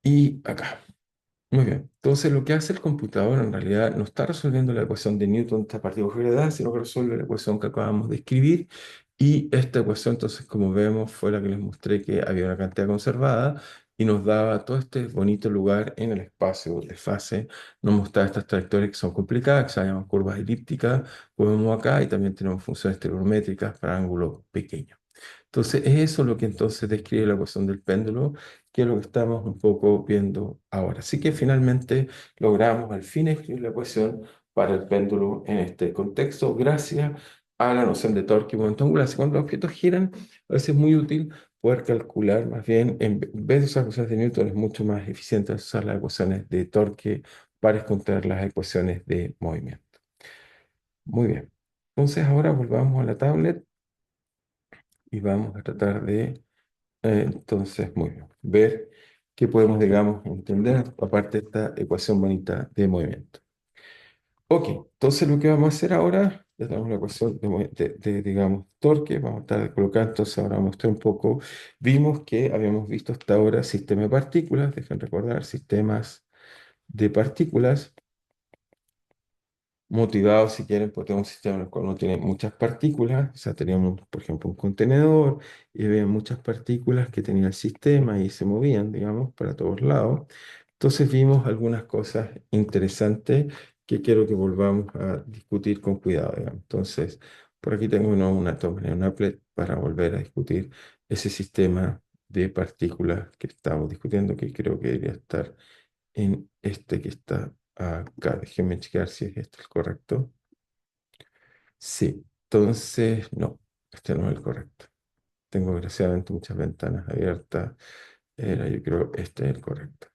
y acá. Muy bien. Entonces, lo que hace el computador en realidad no está resolviendo la ecuación de Newton a partir de gravedad, sino que resuelve la ecuación que acabamos de escribir. Y esta ecuación, entonces, como vemos, fue la que les mostré que había una cantidad conservada y nos daba todo este bonito lugar en el espacio de fase. Nos mostraba estas trayectorias que son complicadas, que se llaman curvas elípticas, como vemos acá, y también tenemos funciones trigonométricas para ángulos pequeños. Entonces, es eso lo que entonces describe la ecuación del péndulo, que es lo que estamos un poco viendo ahora. Así que finalmente logramos al fin escribir la ecuación para el péndulo en este contexto, gracias a la noción de torque y momento angular. Así, cuando los objetos giran, a veces es muy útil poder calcular, más bien, en vez de usar ecuaciones de Newton, es mucho más eficiente usar las ecuaciones de torque para encontrar las ecuaciones de movimiento. Muy bien. Entonces, ahora volvamos a la tablet y vamos a tratar de entonces, muy bien. Ver qué podemos, digamos, entender aparte de esta ecuación bonita de movimiento. Ok, entonces lo que vamos a hacer ahora, ya tenemos la ecuación digamos, torque, vamos a estar de colocar, entonces ahora vamos a mostrar un poco, vimos que habíamos visto hasta ahora sistema de partículas, dejen recordar, sistemas de partículas, motivado, si quieren, pues tenemos un sistema en el cual no tiene muchas partículas, o sea, teníamos, por ejemplo, un contenedor y había muchas partículas que tenía el sistema y se movían, digamos, para todos lados. Entonces vimos algunas cosas interesantes que quiero que volvamos a discutir con cuidado, digamos. Entonces, por aquí tengo una applet para volver a discutir ese sistema de partículas que estamos discutiendo, que creo que debería estar en este que está acá. Déjenme checar si es este el correcto. Sí, entonces no, este no es el correcto. Tengo desgraciadamente muchas ventanas abiertas. Yo creo que este es el correcto.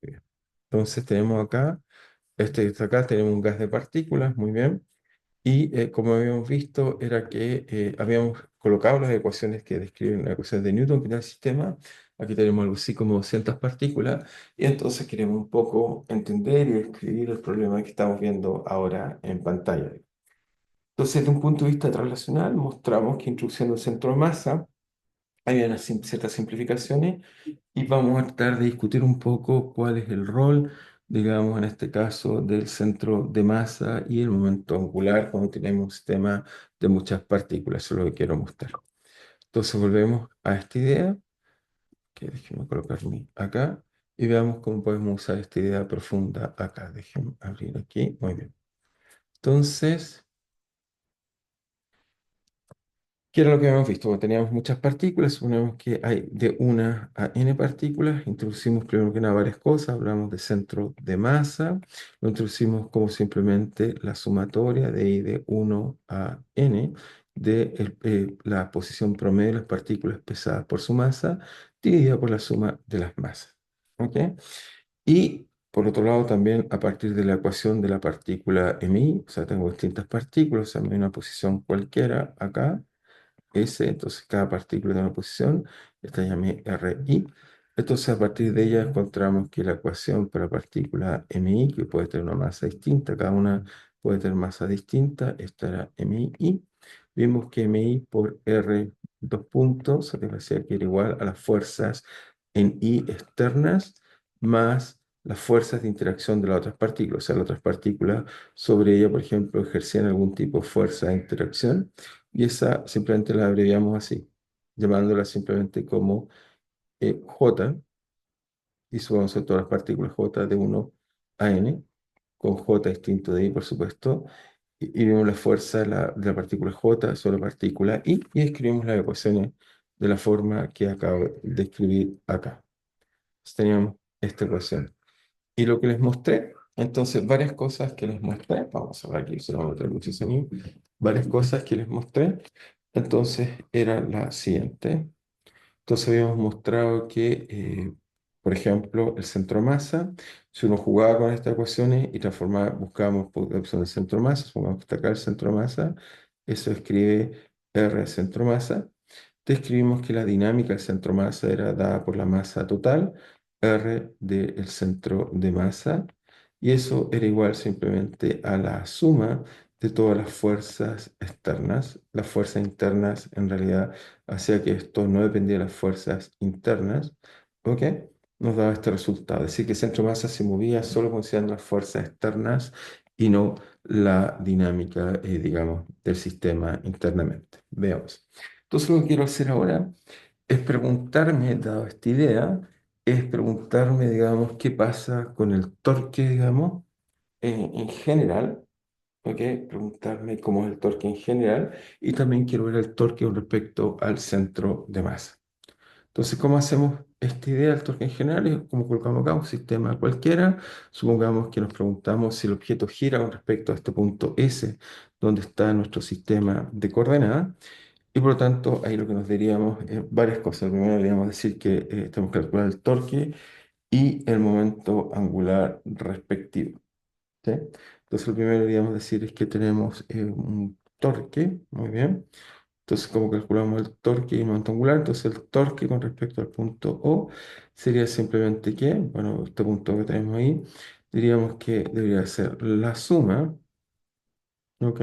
Muy bien. Entonces tenemos acá, este que está acá, tenemos un gas de partículas, muy bien. Y como habíamos visto, era que habíamos colocado las ecuaciones que describen las ecuaciones de Newton que da el sistema. Aquí tenemos algo así como 200 partículas. Y entonces queremos un poco entender y describir el problema que estamos viendo ahora en pantalla. Entonces, desde un punto de vista translacional, mostramos que introduciendo el centro de masa, hay unas ciertas simplificaciones y vamos a tratar de discutir un poco cuál es el rol, digamos, en este caso, del centro de masa y el momento angular cuando tenemos un sistema de muchas partículas. Eso es lo que quiero mostrar. Entonces volvemos a esta idea, que déjenme colocarme acá, y veamos cómo podemos usar esta idea profunda acá. Déjenme abrir aquí. Muy bien. Entonces, ¿qué era lo que habíamos visto? Bueno, teníamos muchas partículas, suponemos que hay de una a n partículas, introducimos primero que nada varias cosas, hablamos de centro de masa, lo introducimos como simplemente la sumatoria de i de 1 a n de la posición promedio de las partículas pesadas por su masa, dividida por la suma de las masas. ¿Ok? Y por otro lado también a partir de la ecuación de la partícula mi, o sea, tengo distintas partículas, o sea, me hay una posición cualquiera acá, S, entonces cada partícula tiene una posición, esta llamé RI. Entonces a partir de ella encontramos que la ecuación para la partícula MI, que puede tener una masa distinta, cada una puede tener masa distinta, esta era MI. Vimos que MI por R dos puntos, satisfacía que era igual a las fuerzas en I externas más las fuerzas de interacción de las otras partículas. O sea, las otras partículas sobre ella, por ejemplo, ejercían algún tipo de fuerza de interacción y esa simplemente la abreviamos así, llamándola simplemente como J, y eso vamos a hacer todas las partículas J de 1 a n, con J distinto de I, por supuesto, y vemos la fuerza de la partícula J sobre la partícula I, y escribimos las ecuaciones de la forma que acabo de escribir acá. Entonces teníamos esta ecuación. Y lo que les mostré, entonces, varias cosas que les mostré, vamos a ver aquí, se lo voy a meter mucho sonido, varias cosas que les mostré, entonces, era la siguiente. Entonces habíamos mostrado que, por ejemplo, el centro masa, si uno jugaba con estas ecuaciones y transformaba, buscábamos por la opción del centro masa, supongamos que está acá el centro masa, eso escribe R centro masa. Describimos que la dinámica del centro masa era dada por la masa total, R del centro de masa, y eso era igual simplemente a la suma de todas las fuerzas externas. Las fuerzas internas en realidad hacía que esto no dependía de las fuerzas internas, ¿ok? Nos daba este resultado. Es decir, que el centro de masa se movía solo considerando las fuerzas externas y no la dinámica, digamos, del sistema internamente. Veamos. Entonces lo que quiero hacer ahora es preguntarme, dado esta idea, es preguntarme, digamos, qué pasa con el torque, digamos, en general, ¿ok? Preguntarme cómo es el torque en general y también quiero ver el torque con respecto al centro de masa. Entonces, ¿cómo hacemos esta idea del torque en general? Es como colocamos acá un sistema cualquiera. Supongamos que nos preguntamos si el objeto gira con respecto a este punto S, donde está nuestro sistema de coordenadas. Y por lo tanto, ahí lo que nos diríamos es varias cosas. Primero, deberíamos decir que tenemos que calcular el torque y el momento angular respectivo. ¿Sí? Entonces, lo primero que deberíamos decir es que tenemos un torque, muy bien. Entonces, como calculamos el torque y el momento angular, entonces el torque con respecto al punto O sería simplemente que, bueno, este punto que tenemos ahí, diríamos que debería ser la suma, ¿ok?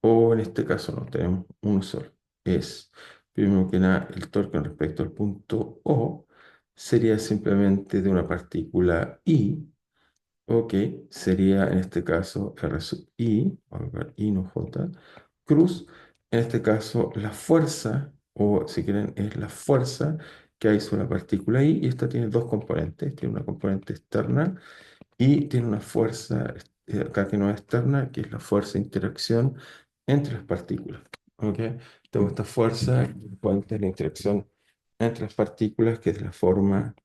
O en este caso no tenemos uno solo. Es, primero que nada, el torque con respecto al punto O sería simplemente de una partícula I, ok, sería en este caso R sub I, vamos a ver, I no J, cruz, en este caso la fuerza, o si quieren, es la fuerza que hay sobre la partícula I, y esta tiene dos componentes, tiene una componente externa y tiene una fuerza acá que no es externa, que es la fuerza de interacción entre las partículas. ¿Ok? Tengo esta fuerza que puede tener interacción entre las partículas, que es de la forma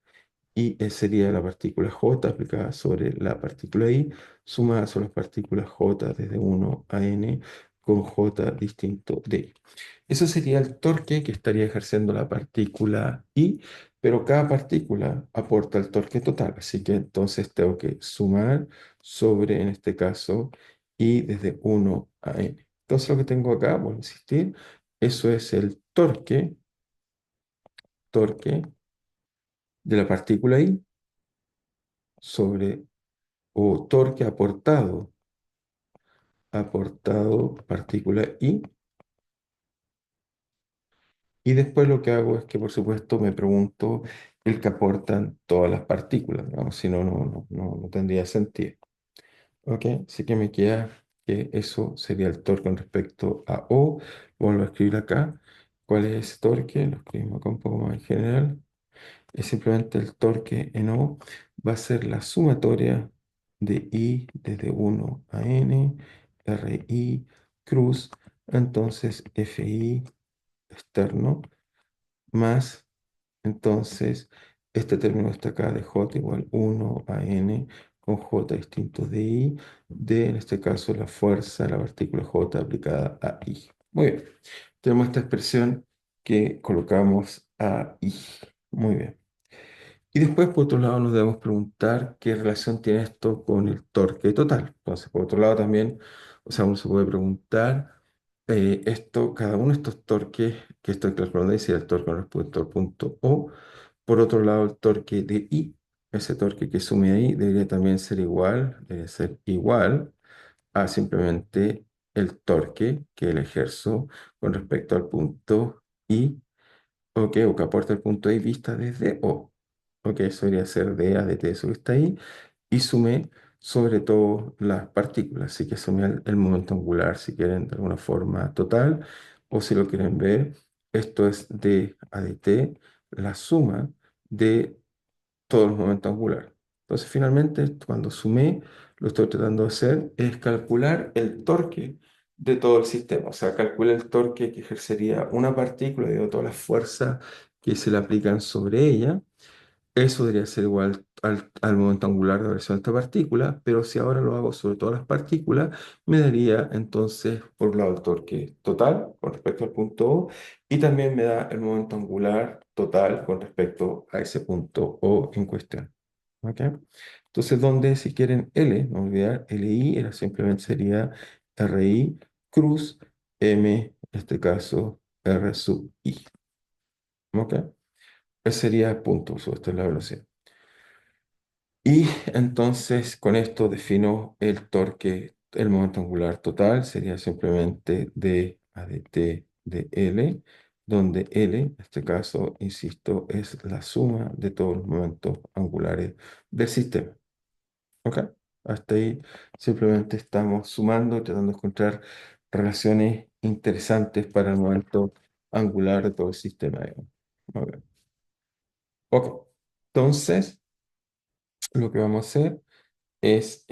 I sería la partícula J aplicada sobre la partícula I, sumada sobre las partículas J desde 1 a n con J distinto de I. Eso sería el torque que estaría ejerciendo la partícula I, pero cada partícula aporta el torque total, así que entonces tengo que sumar sobre, en este caso, I desde 1 a n. Entonces lo que tengo acá, voy a insistir, eso es el torque de la partícula I sobre, o torque aportado partícula I. Y después lo que hago es que, por supuesto, me pregunto el que aportan todas las partículas, digamos, si no, no tendría sentido. ¿Ok? Así que me queda que eso sería el torque con respecto a O. Vuelvo a escribir acá. ¿Cuál es ese torque? Lo escribimos acá un poco más en general. Es simplemente el torque en O. Va a ser la sumatoria de I desde 1 a N, RI cruz, entonces FI externo más, entonces, este término está acá de J igual 1 a N con J distinto de I, de, en este caso, la fuerza de la partícula J aplicada a I. Muy bien, tenemos esta expresión que colocamos a I. Muy bien. Y después, por otro lado, nos debemos preguntar qué relación tiene esto con el torque total. Entonces, por otro lado, también, o sea, uno se puede preguntar esto, cada uno de estos torques que estoy calculando, y si el torque con respecto al punto O. Por otro lado, el torque de I, ese torque que sume ahí, debería también ser igual, debe ser igual a simplemente el torque que le ejerzo con respecto al punto I, ok, o que aporta el punto I vista desde O. Ok, eso debería ser de A de T, eso que está ahí, y sumé sobre todo las partículas, así que sumé el momento angular, si quieren, de alguna forma total, o si lo quieren ver, esto es de A de T, la suma de todos los momentos angulares. Entonces, finalmente, cuando sumé, lo estoy tratando de hacer es calcular el torque de todo el sistema. O sea, calcular el torque que ejercería una partícula, de todas las fuerzas que se le aplican sobre ella. Eso debería ser igual al al momento angular de variación de esta partícula, pero si ahora lo hago sobre todas las partículas, me daría entonces, por un lado, el torque total con respecto al punto O, y también me da el momento angular total con respecto a ese punto O en cuestión. ¿Ok? Entonces, donde si quieren L, no olvidar, LI era simplemente sería RI cruz M, en este caso R sub I. ¿Ok? Ese sería el punto, esta es la velocidad. Y entonces con esto defino el torque, el momento angular total sería simplemente d a dt de L, donde L, en este caso, insisto, es la suma de todos los momentos angulares del sistema. ¿Ok? Hasta ahí simplemente estamos sumando y tratando de encontrar relaciones interesantes para el momento angular de todo el sistema, digamos. Ok. Ok. Entonces, lo que vamos a hacer es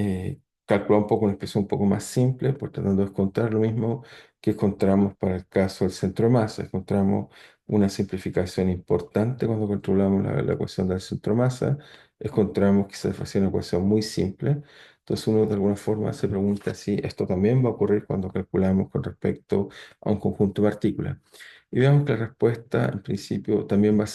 calcular un poco una expresión un poco más simple, por tratando de encontrar lo mismo que encontramos para el caso del centro de masa. Encontramos una simplificación importante cuando controlamos la ecuación del centro de masa. Encontramos que se hace una ecuación muy simple. Entonces uno de alguna forma se pregunta si esto también va a ocurrir cuando calculamos con respecto a un conjunto de partículas. Y veamos que la respuesta en principio también va a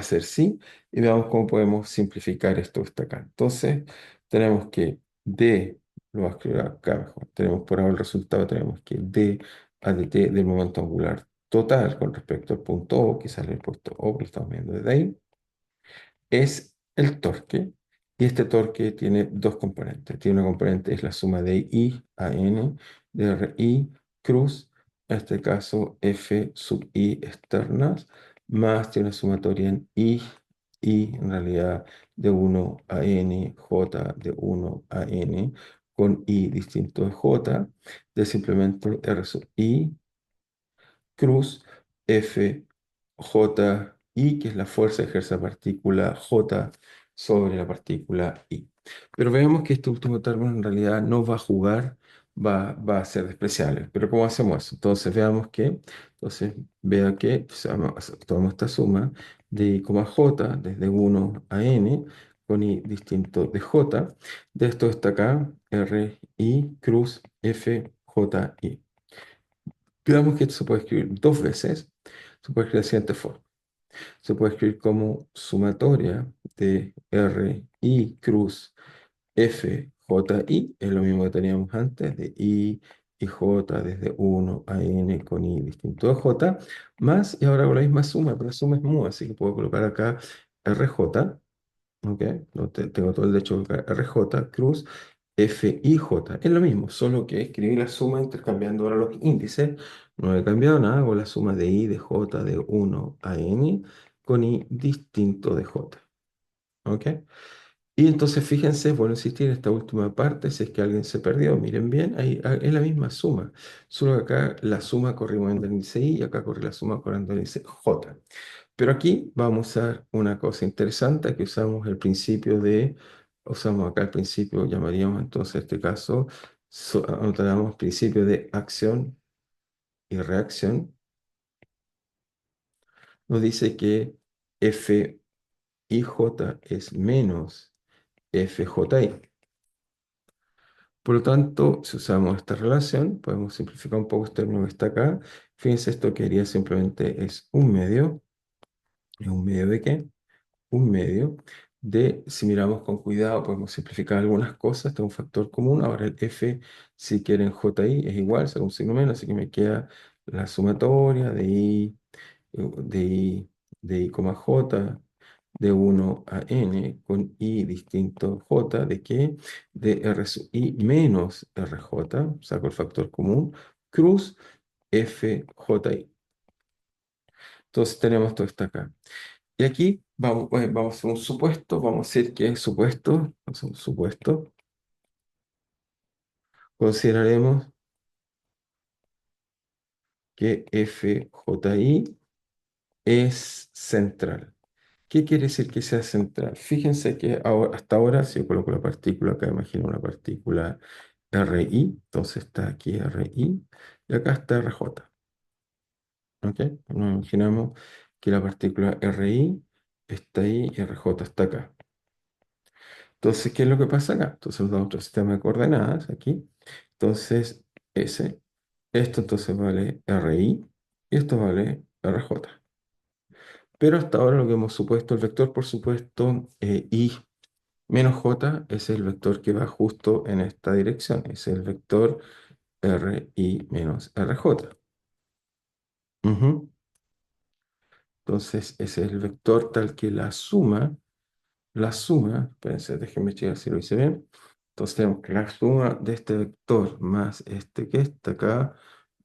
ser sí. Y veamos cómo podemos simplificar esto que está acá. Entonces, tenemos que D, lo voy a escribir acá mejor, tenemos por ahora el resultado, tenemos que D a dt del momento angular total con respecto al punto O, quizás le he puesto O, pero estamos viendo desde ahí, es el torque. Y este torque tiene dos componentes. Tiene una componente, es la suma de I a N, de RI cruz, en este caso F sub I externas, más tiene una sumatoria en I en realidad de 1 a N, J de 1 a N, con I distinto de J, de simplemente R sub I cruz F J I, que es la fuerza que ejerce la partícula J sobre la partícula I. Pero veamos que este último término en realidad no va a jugar, va a ser despreciable. Pero ¿cómo hacemos eso? Entonces veamos que, entonces vea que tomamos esta suma de I, J desde 1 a N con I distinto de J. De esto está acá R I cruz F J I. Veamos que esto se puede escribir dos veces. Se puede escribir de la siguiente forma. Se puede escribir como sumatoria de R, I, cruz, F, J, I. Es lo mismo que teníamos antes de I y J desde 1 a N con I distinto de J. Más, y ahora con la misma suma, pero la suma es mu, así que puedo colocar acá RJ. ¿Ok? Tengo todo el derecho de colocar RJ, cruz, FIJ. Es lo mismo, solo que escribí la suma intercambiando ahora los índices. No he cambiado nada, hago la suma de I de J de 1 a N con I distinto de J. ¿Ok? Y entonces fíjense, bueno, insistir en esta última parte, si es que alguien se perdió, miren bien, ahí es la misma suma, solo que acá la suma corriendo en el índice I y acá corre la suma corriendo en el índice J. Pero aquí vamos a usar una cosa interesante que usamos acá el principio, llamaríamos entonces este caso, anotaríamos principio de acción y reacción. Nos dice que FIJ es menos FJI. Por lo tanto, si usamos esta relación, podemos simplificar un poco este término que está acá. Fíjense, esto que haría simplemente es un medio. ¿Es un medio de qué? Un medio de, si miramos con cuidado, podemos simplificar algunas cosas, tengo un factor común, ahora el f, si quieren ji, es igual, será un signo menos, así que me queda la sumatoria de i, de i, j, de 1 a n, con i distinto j, ¿de qué? De r sub i menos rj, saco el factor común, cruz f, ji. Entonces tenemos todo esto acá. Y aquí vamos a hacer un supuesto, vamos a decir que es supuesto, vamos a hacer un supuesto, consideraremos que FJI es central. ¿Qué quiere decir que sea central? Fíjense que hasta ahora, si yo coloco la partícula acá, imagino una partícula RI, entonces está aquí RI, y acá está RJ. ¿Ok? Nos imaginamos que la partícula RI está ahí y RJ está acá. Entonces, ¿qué es lo que pasa acá? Entonces nos da otro sistema de coordenadas aquí. Entonces, S, esto entonces vale RI y esto vale RJ. Pero hasta ahora lo que hemos supuesto, el vector, por supuesto, I menos J es el vector que va justo en esta dirección. Es el vector RI menos RJ. Ujú. Entonces, ese es el vector tal que la suma, espérense, déjenme checar si lo hice bien. Entonces tenemos que la suma de este vector más este que está acá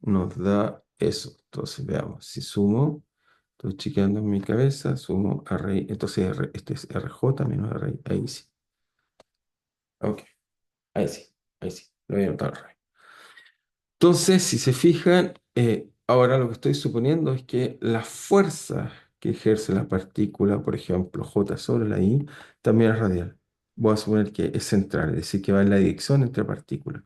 nos da eso. Entonces veamos, si sumo, estoy chequeando en mi cabeza, sumo array, entonces este es RJ menos array, ahí sí. Ok, ahí sí, ahí sí, lo voy a anotar array. Entonces, si se fijan, ahora lo que estoy suponiendo es que la fuerza que ejerce la partícula, por ejemplo, J sobre la I, también es radial. Voy a suponer que es central, es decir, que va en la dirección entre partículas.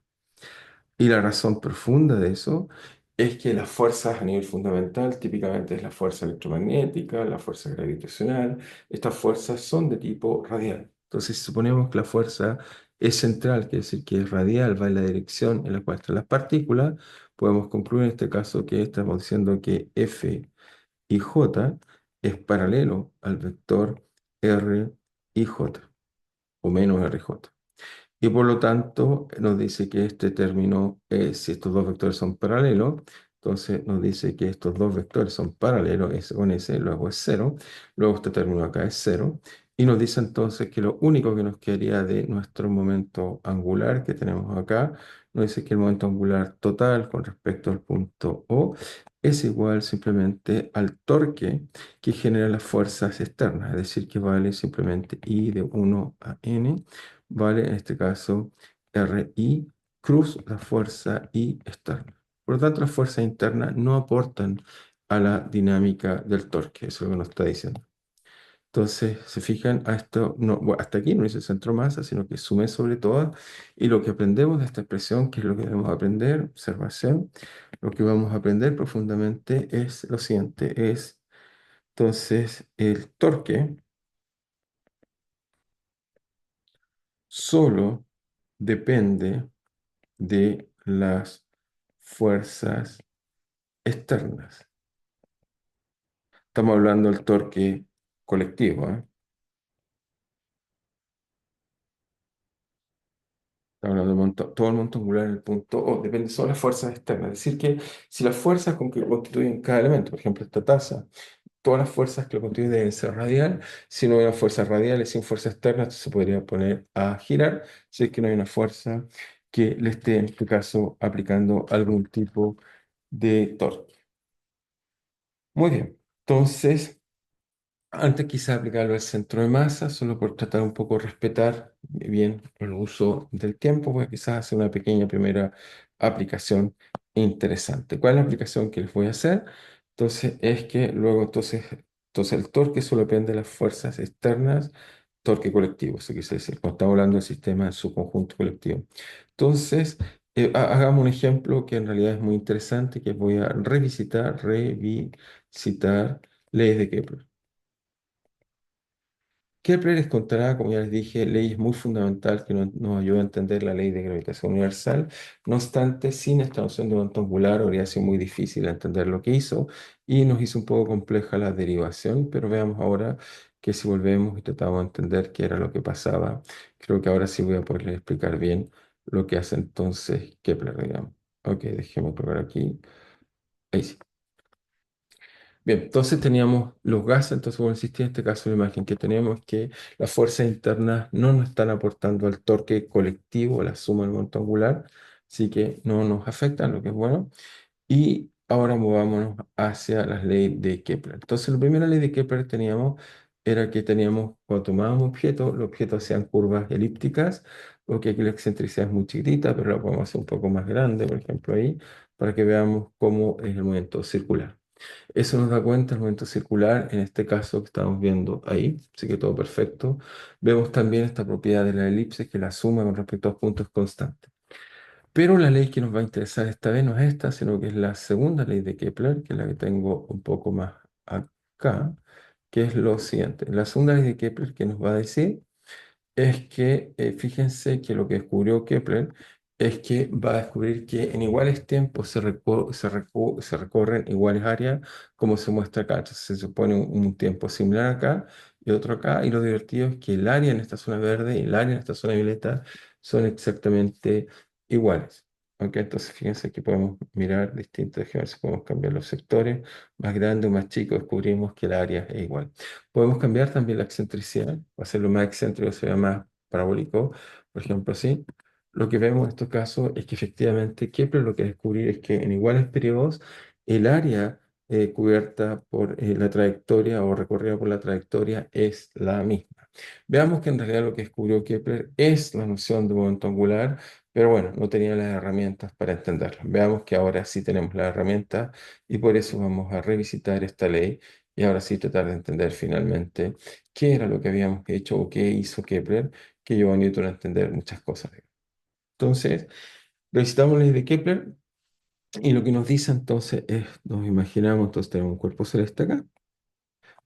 Y la razón profunda de eso es que las fuerzas a nivel fundamental típicamente es la fuerza electromagnética, la fuerza gravitacional. Estas fuerzas son de tipo radial. Entonces, si suponemos que la fuerza es central, quiere decir que es radial, va en la dirección en la cual están las partículas, podemos concluir en este caso que estamos diciendo que F y J es paralelo al vector R y J, o menos R y J. Y por lo tanto nos dice que este término, si estos dos vectores son paralelos, entonces nos dice que estos dos vectores son paralelos, S con S, luego es cero, luego este término acá es cero, y nos dice entonces que lo único que nos quedaría de nuestro momento angular que tenemos acá, nos dice que el momento angular total con respecto al punto O es igual simplemente al torque que genera las fuerzas externas, es decir, que vale simplemente I de 1 a n vale en este caso RI cruz la fuerza I externa. Por lo tanto, las fuerzas internas no aportan a la dinámica del torque, eso es lo que nos está diciendo. Entonces, se fijan, a esto, no, bueno, hasta aquí no hice centro masa, sino que sumé sobre todo, y lo que aprendemos de esta expresión, que es lo que debemos aprender, observación, lo que vamos a aprender profundamente es lo siguiente, es entonces el torque solo depende de las fuerzas externas. Estamos hablando del torque colectivo, ¿eh? Estamos hablando del todo el monto angular en el punto O. Depende solo de las fuerzas externas. Es decir, que si las fuerzas con que constituyen cada elemento, por ejemplo, esta tasa, todas las fuerzas que lo constituyen deben ser radial. Si no hay una fuerza radial sin fuerza externa, esto se podría poner a girar. Si es que no hay una fuerza que le esté, en este caso, aplicando algún tipo de torque. Muy bien. Entonces, antes quizá aplicarlo al centro de masa, solo por tratar un poco de respetar bien el uso del tiempo, pues quizás hacer una pequeña primera aplicación interesante. ¿Cuál es la aplicación que les voy a hacer? Entonces es que luego entonces el torque solo depende de las fuerzas externas, torque colectivo, eso quise decir, cuando estamos hablando del sistema en su conjunto colectivo. Entonces, hagamos un ejemplo que en realidad es muy interesante, que voy a revisitar leyes de Kepler. Kepler les contará, como ya les dije, leyes muy fundamental que nos ayuda a entender la ley de gravitación universal. No obstante, sin esta noción de momento angular habría sido muy difícil entender lo que hizo y nos hizo un poco compleja la derivación, pero veamos ahora que si volvemos y tratamos de entender qué era lo que pasaba, creo que ahora sí voy a poderles explicar bien lo que hace entonces Kepler, digamos. Ok, déjeme probar aquí. Ahí sí. Bien, entonces teníamos los gases, entonces bueno, existía en este caso la imagen que tenemos que las fuerzas internas no nos están aportando al torque colectivo, la suma del momento angular, así que no nos afectan, lo que es bueno. Y ahora movámonos hacia las leyes de Kepler. Entonces la primera ley de Kepler teníamos era que teníamos, cuando tomábamos objetos, los objetos hacían curvas elípticas, porque aquí la excentricidad es muy chiquitita, pero la podemos hacer un poco más grande, por ejemplo ahí, para que veamos cómo es el movimiento circular. Eso nos da cuenta el movimiento circular, en este caso que estamos viendo ahí, así que todo perfecto. Vemos también esta propiedad de la elipse, que la suma con respecto a puntos es constante. Pero la ley que nos va a interesar esta vez no es esta, sino que es la segunda ley de Kepler, que es la que tengo un poco más acá, que es lo siguiente. La segunda ley de Kepler que nos va a decir es que fíjense que lo que descubrió Kepler es que va a descubrir que en iguales tiempos se recorren iguales áreas como se muestra acá. Entonces se supone un tiempo similar acá y otro acá. Y lo divertido es que el área en esta zona verde y el área en esta zona violeta son exactamente iguales. ¿Ok? Entonces fíjense que podemos mirar distintos, déjenme ver si podemos cambiar los sectores, más grande o más chico, descubrimos que el área es igual. Podemos cambiar también la excentricidad, hacerlo más excéntrico, se vea más parabólico, por ejemplo, así. Lo que vemos en estos casos es que efectivamente Kepler lo que descubrir es que en iguales periodos el área cubierta por la trayectoria o recorrida por la trayectoria es la misma. Veamos que en realidad lo que descubrió Kepler es la noción de momento angular, pero bueno, no tenía las herramientas para entenderlo. Veamos que ahora sí tenemos las herramientas y por eso vamos a revisitar esta ley y ahora sí tratar de entender finalmente qué era lo que habíamos hecho o qué hizo Kepler que llevó a Newton a entender muchas cosas. Entonces, revisitamos la ley de Kepler y lo que nos dice entonces es, nos imaginamos, entonces tenemos un cuerpo celeste acá,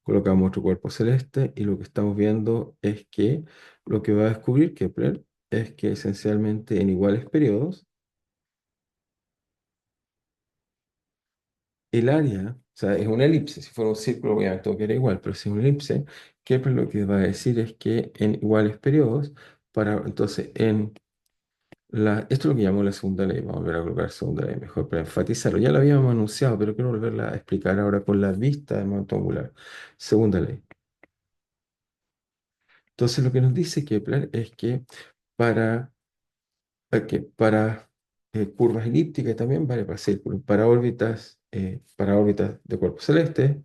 colocamos otro cuerpo celeste y lo que estamos viendo es que lo que va a descubrir Kepler es que esencialmente en iguales periodos, el área, o sea, es una elipse. Si fuera un círculo, obviamente todo queda igual, pero si es una elipse, Kepler lo que va a decir es que en iguales periodos, entonces, esto es lo que llamó la segunda ley. Vamos a volver a colocar segunda ley mejor para enfatizarlo. Ya lo habíamos anunciado, pero quiero volverla a explicar ahora con la vista del momento angular. Segunda ley. Entonces, lo que nos dice Kepler es que para, para curvas elípticas también vale para círculos, para órbitas de cuerpos celestes,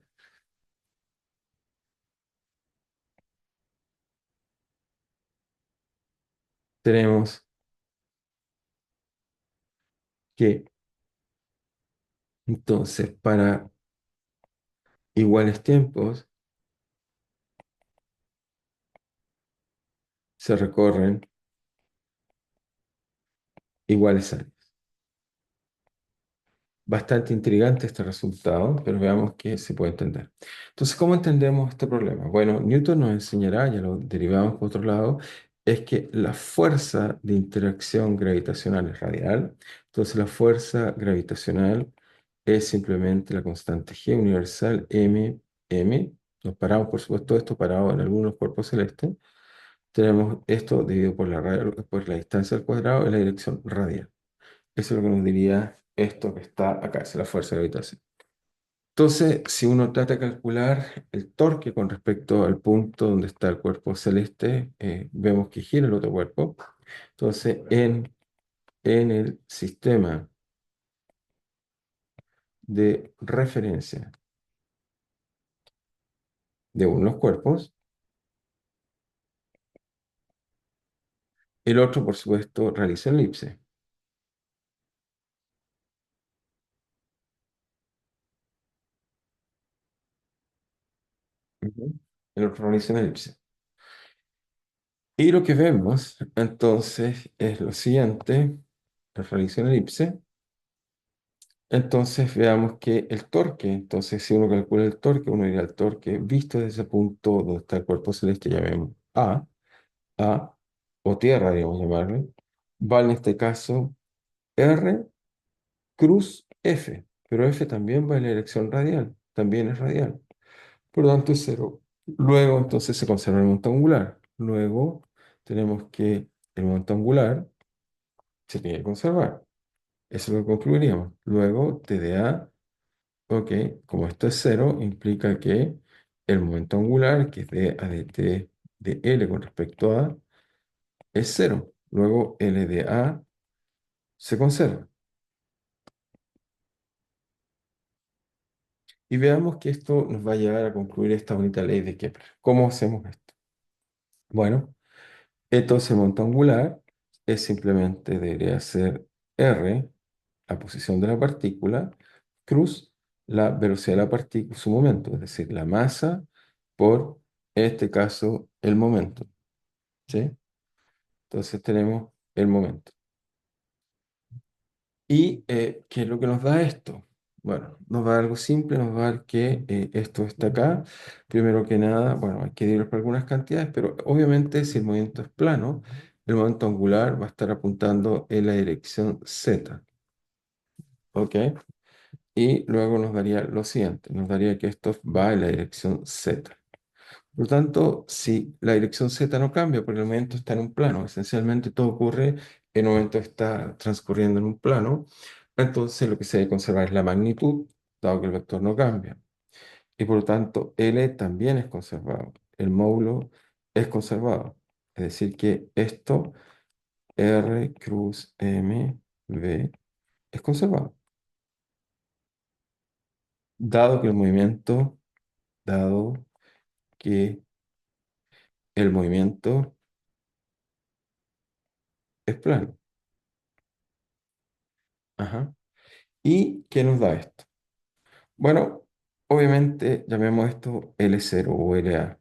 tenemos que entonces para iguales tiempos se recorren iguales áreas. Bastante intrigante este resultado, pero veamos qué se puede entender. Entonces, ¿cómo entendemos este problema? Bueno, Newton nos enseñará, ya lo derivamos por otro lado, es que la fuerza de interacción gravitacional es radial. Entonces, la fuerza gravitacional es simplemente la constante G universal m. Nos paramos, por supuesto, esto parado en algunos cuerpos celestes. Tenemos esto dividido por la distancia al cuadrado en la dirección radial. Eso es lo que nos diría esto que está acá, es la fuerza de gravitación. Entonces, si uno trata de calcular el torque con respecto al punto donde está el cuerpo celeste, vemos que gira el otro cuerpo. Entonces, en el sistema de referencia de unos cuerpos, el otro, por supuesto, realiza elipse. Ujú. El otro realiza una elipse. Y lo que vemos, entonces, es lo siguiente. Realiza una elipse. Entonces veamos que el torque, entonces si uno calcula el torque, uno diría el torque visto desde ese punto donde está el cuerpo celeste, ya vemos A, o tierra, digamos llamarle, va en este caso R cruz F, pero F también va en la dirección radial, también es radial, por lo tanto es cero. Luego entonces se conserva el momento angular, luego tenemos que el momento angular se tiene que conservar, eso es lo que concluiríamos. Luego T de A. Ok, como esto es cero, implica que el momento angular, que es de a de t de L con respecto a, es cero. Luego L de A se conserva. Y veamos que esto nos va a llevar a concluir esta bonita ley de Kepler. ¿Cómo hacemos esto? Bueno, entonces el momento angular es simplemente, debería ser R, la posición de la partícula, cruz la velocidad de la partícula, su momento, es decir, la masa por, en este caso, el momento. ¿Sí? Entonces tenemos el momento. ¿Y qué es lo que nos da esto? Bueno, nos va a dar algo simple, nos va a dar que esto está acá. Primero que nada, bueno, hay que dividir por algunas cantidades, pero obviamente si el movimiento es plano, el momento angular va a estar apuntando en la dirección z, ¿ok? Y luego nos daría lo siguiente, nos daría que esto va en la dirección z. Por lo tanto, si la dirección z no cambia, porque el momento está en un plano, esencialmente todo ocurre en el momento que está transcurriendo en un plano, entonces lo que se debe conservar es la magnitud, dado que el vector no cambia. Y por lo tanto, L también es conservado. El módulo es conservado. Es decir, que esto, R cruz M, V, es conservado. Dado que el movimiento, dado que el movimiento es plano. Ajá. ¿Y qué nos da esto? Bueno, obviamente llamemos esto L0 o LA.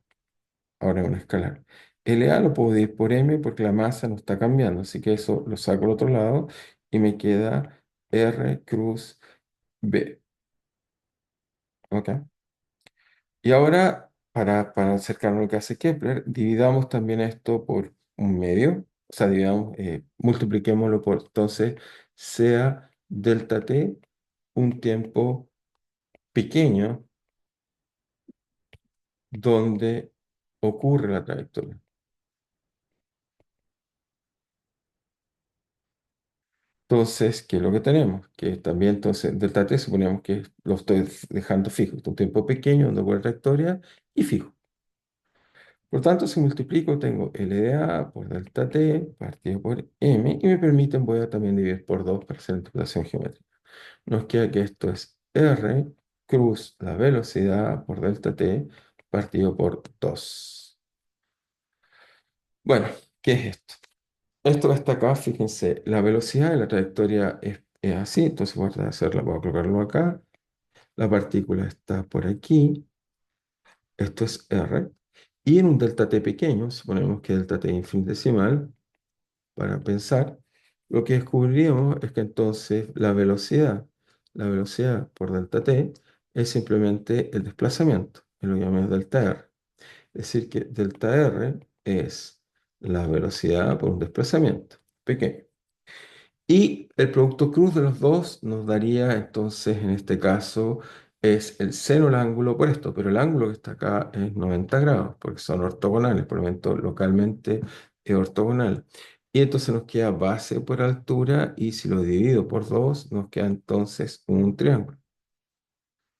Ahora es una escalar. LA lo puedo dividir por M porque la masa no está cambiando, así que eso lo saco al otro lado y me queda R cruz B. ¿Ok? Y ahora, para acercarnos a lo que hace Kepler, dividamos también esto por un medio, o sea, dividamos, multipliquémoslo por, entonces, sea delta t un tiempo pequeño donde ocurre la trayectoria. Entonces, ¿qué es lo que tenemos? Que también, entonces, delta t suponemos que lo estoy dejando fijo. Es un tiempo pequeño donde ocurre la trayectoria y fijo. Por tanto, si multiplico, tengo L de A por delta t partido por M y me permiten, voy a también dividir por 2 para hacer la interpolación geométrica. Nos queda que esto es R cruz la velocidad por delta t partido por 2. Bueno, ¿qué es esto? Esto que está acá, fíjense, la velocidad de la trayectoria es así, entonces voy a hacerla, voy a colocarlo acá. La partícula está por aquí, esto es R. Y en un delta t pequeño, suponemos que delta t infinitesimal, para pensar, lo que descubriríamos es que entonces la velocidad por delta t, es simplemente el desplazamiento, y lo llamamos delta R. Es decir, que delta R es la velocidad por un desplazamiento pequeño. Y el producto cruz de los dos nos daría entonces, en este caso, es el seno del ángulo por esto, pero el ángulo que está acá es 90 grados, porque son ortogonales, por lo tanto, localmente es ortogonal. Y entonces nos queda base por altura, y si lo divido por 2 nos queda entonces un triángulo.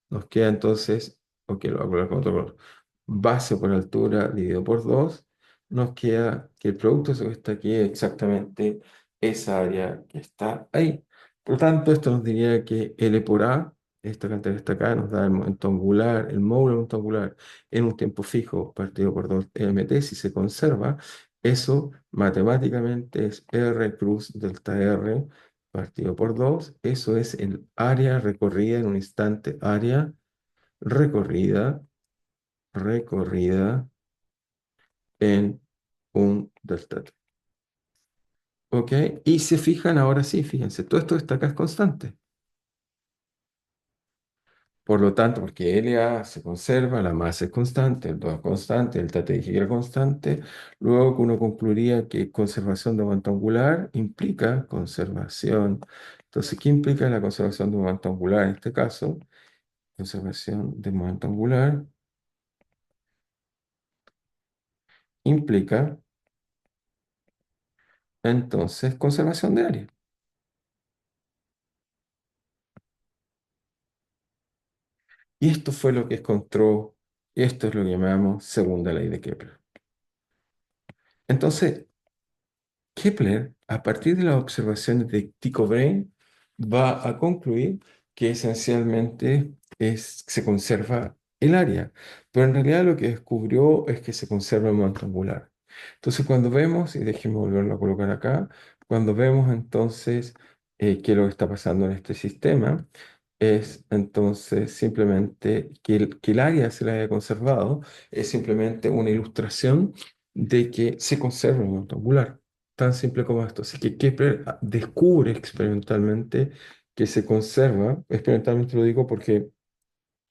Nos queda entonces, ok, lo voy a colocar con otro color, base por altura dividido por 2 nos queda que el producto de eso que está aquí es exactamente esa área que está ahí. Por lo tanto, esto nos diría que L por A, esta cantidad que está acá, nos da el momento angular, el módulo del momento angular en un tiempo fijo partido por 2 mt, si se conserva, eso matemáticamente es R cruz delta R partido por 2, eso es el área recorrida en un instante, área recorrida, recorrida en un delta t. ¿Ok? Y se fijan ahora sí, fíjense, todo esto que está acá es constante. Por lo tanto, porque LA se conserva, la masa es constante, el 2 es constante, el T dije que era constante, luego que uno concluiría que conservación de momento angular implica conservación. Entonces, ¿qué implica la conservación de momento angular en este caso? Conservación de momento angular implica entonces conservación de área. Y esto fue lo que encontró, esto es lo que llamamos segunda ley de Kepler. Entonces, Kepler, a partir de las observaciones de Tycho Brahe, va a concluir que esencialmente se conserva el área, pero en realidad lo que descubrió es que se conserva el momento angular. Entonces, cuando vemos, y déjenme volverlo a colocar acá, cuando vemos entonces qué es lo que está pasando en este sistema, es entonces simplemente que el área se la haya conservado, es simplemente una ilustración de que se conserva el momento angular. Tan simple como esto. Así que Kepler descubre experimentalmente que se conserva, experimentalmente lo digo porque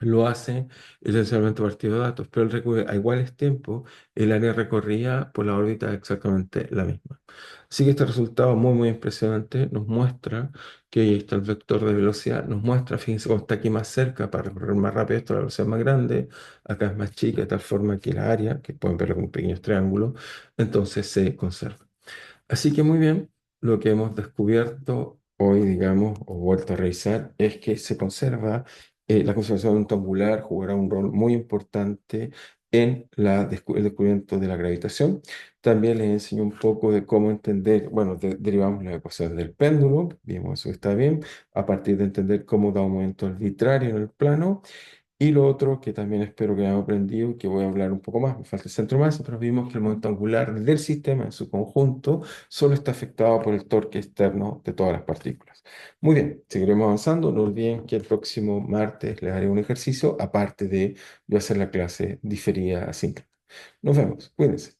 lo hace esencialmente partido de datos, pero a iguales tiempos el área recorrida por la órbita es exactamente la misma. Así que este resultado muy, muy impresionante nos muestra que ahí está el vector de velocidad, nos muestra, fíjense cómo está aquí más cerca para recorrer más rápido, esto la velocidad es más grande, acá es más chica, de tal forma que la área, que pueden verlo con pequeños triángulos, entonces se conserva. Así que muy bien, lo que hemos descubierto hoy, digamos, o vuelto a revisar, es que se conserva, la conservación de un angular jugará un rol muy importante en el descubrimiento de la gravitación. También les enseño un poco de cómo entender, bueno, derivamos la ecuación del péndulo, vimos eso está bien, a partir de entender cómo da un movimiento arbitrario en el plano. Y lo otro que también espero que hayan aprendido, que voy a hablar un poco más, me falta el centro masa, pero vimos que el momento angular del sistema en su conjunto solo está afectado por el torque externo de todas las partículas. Muy bien, seguiremos avanzando. No olviden que el próximo martes les haré un ejercicio, aparte de yo hacer la clase diferida asíncrona. Nos vemos, cuídense.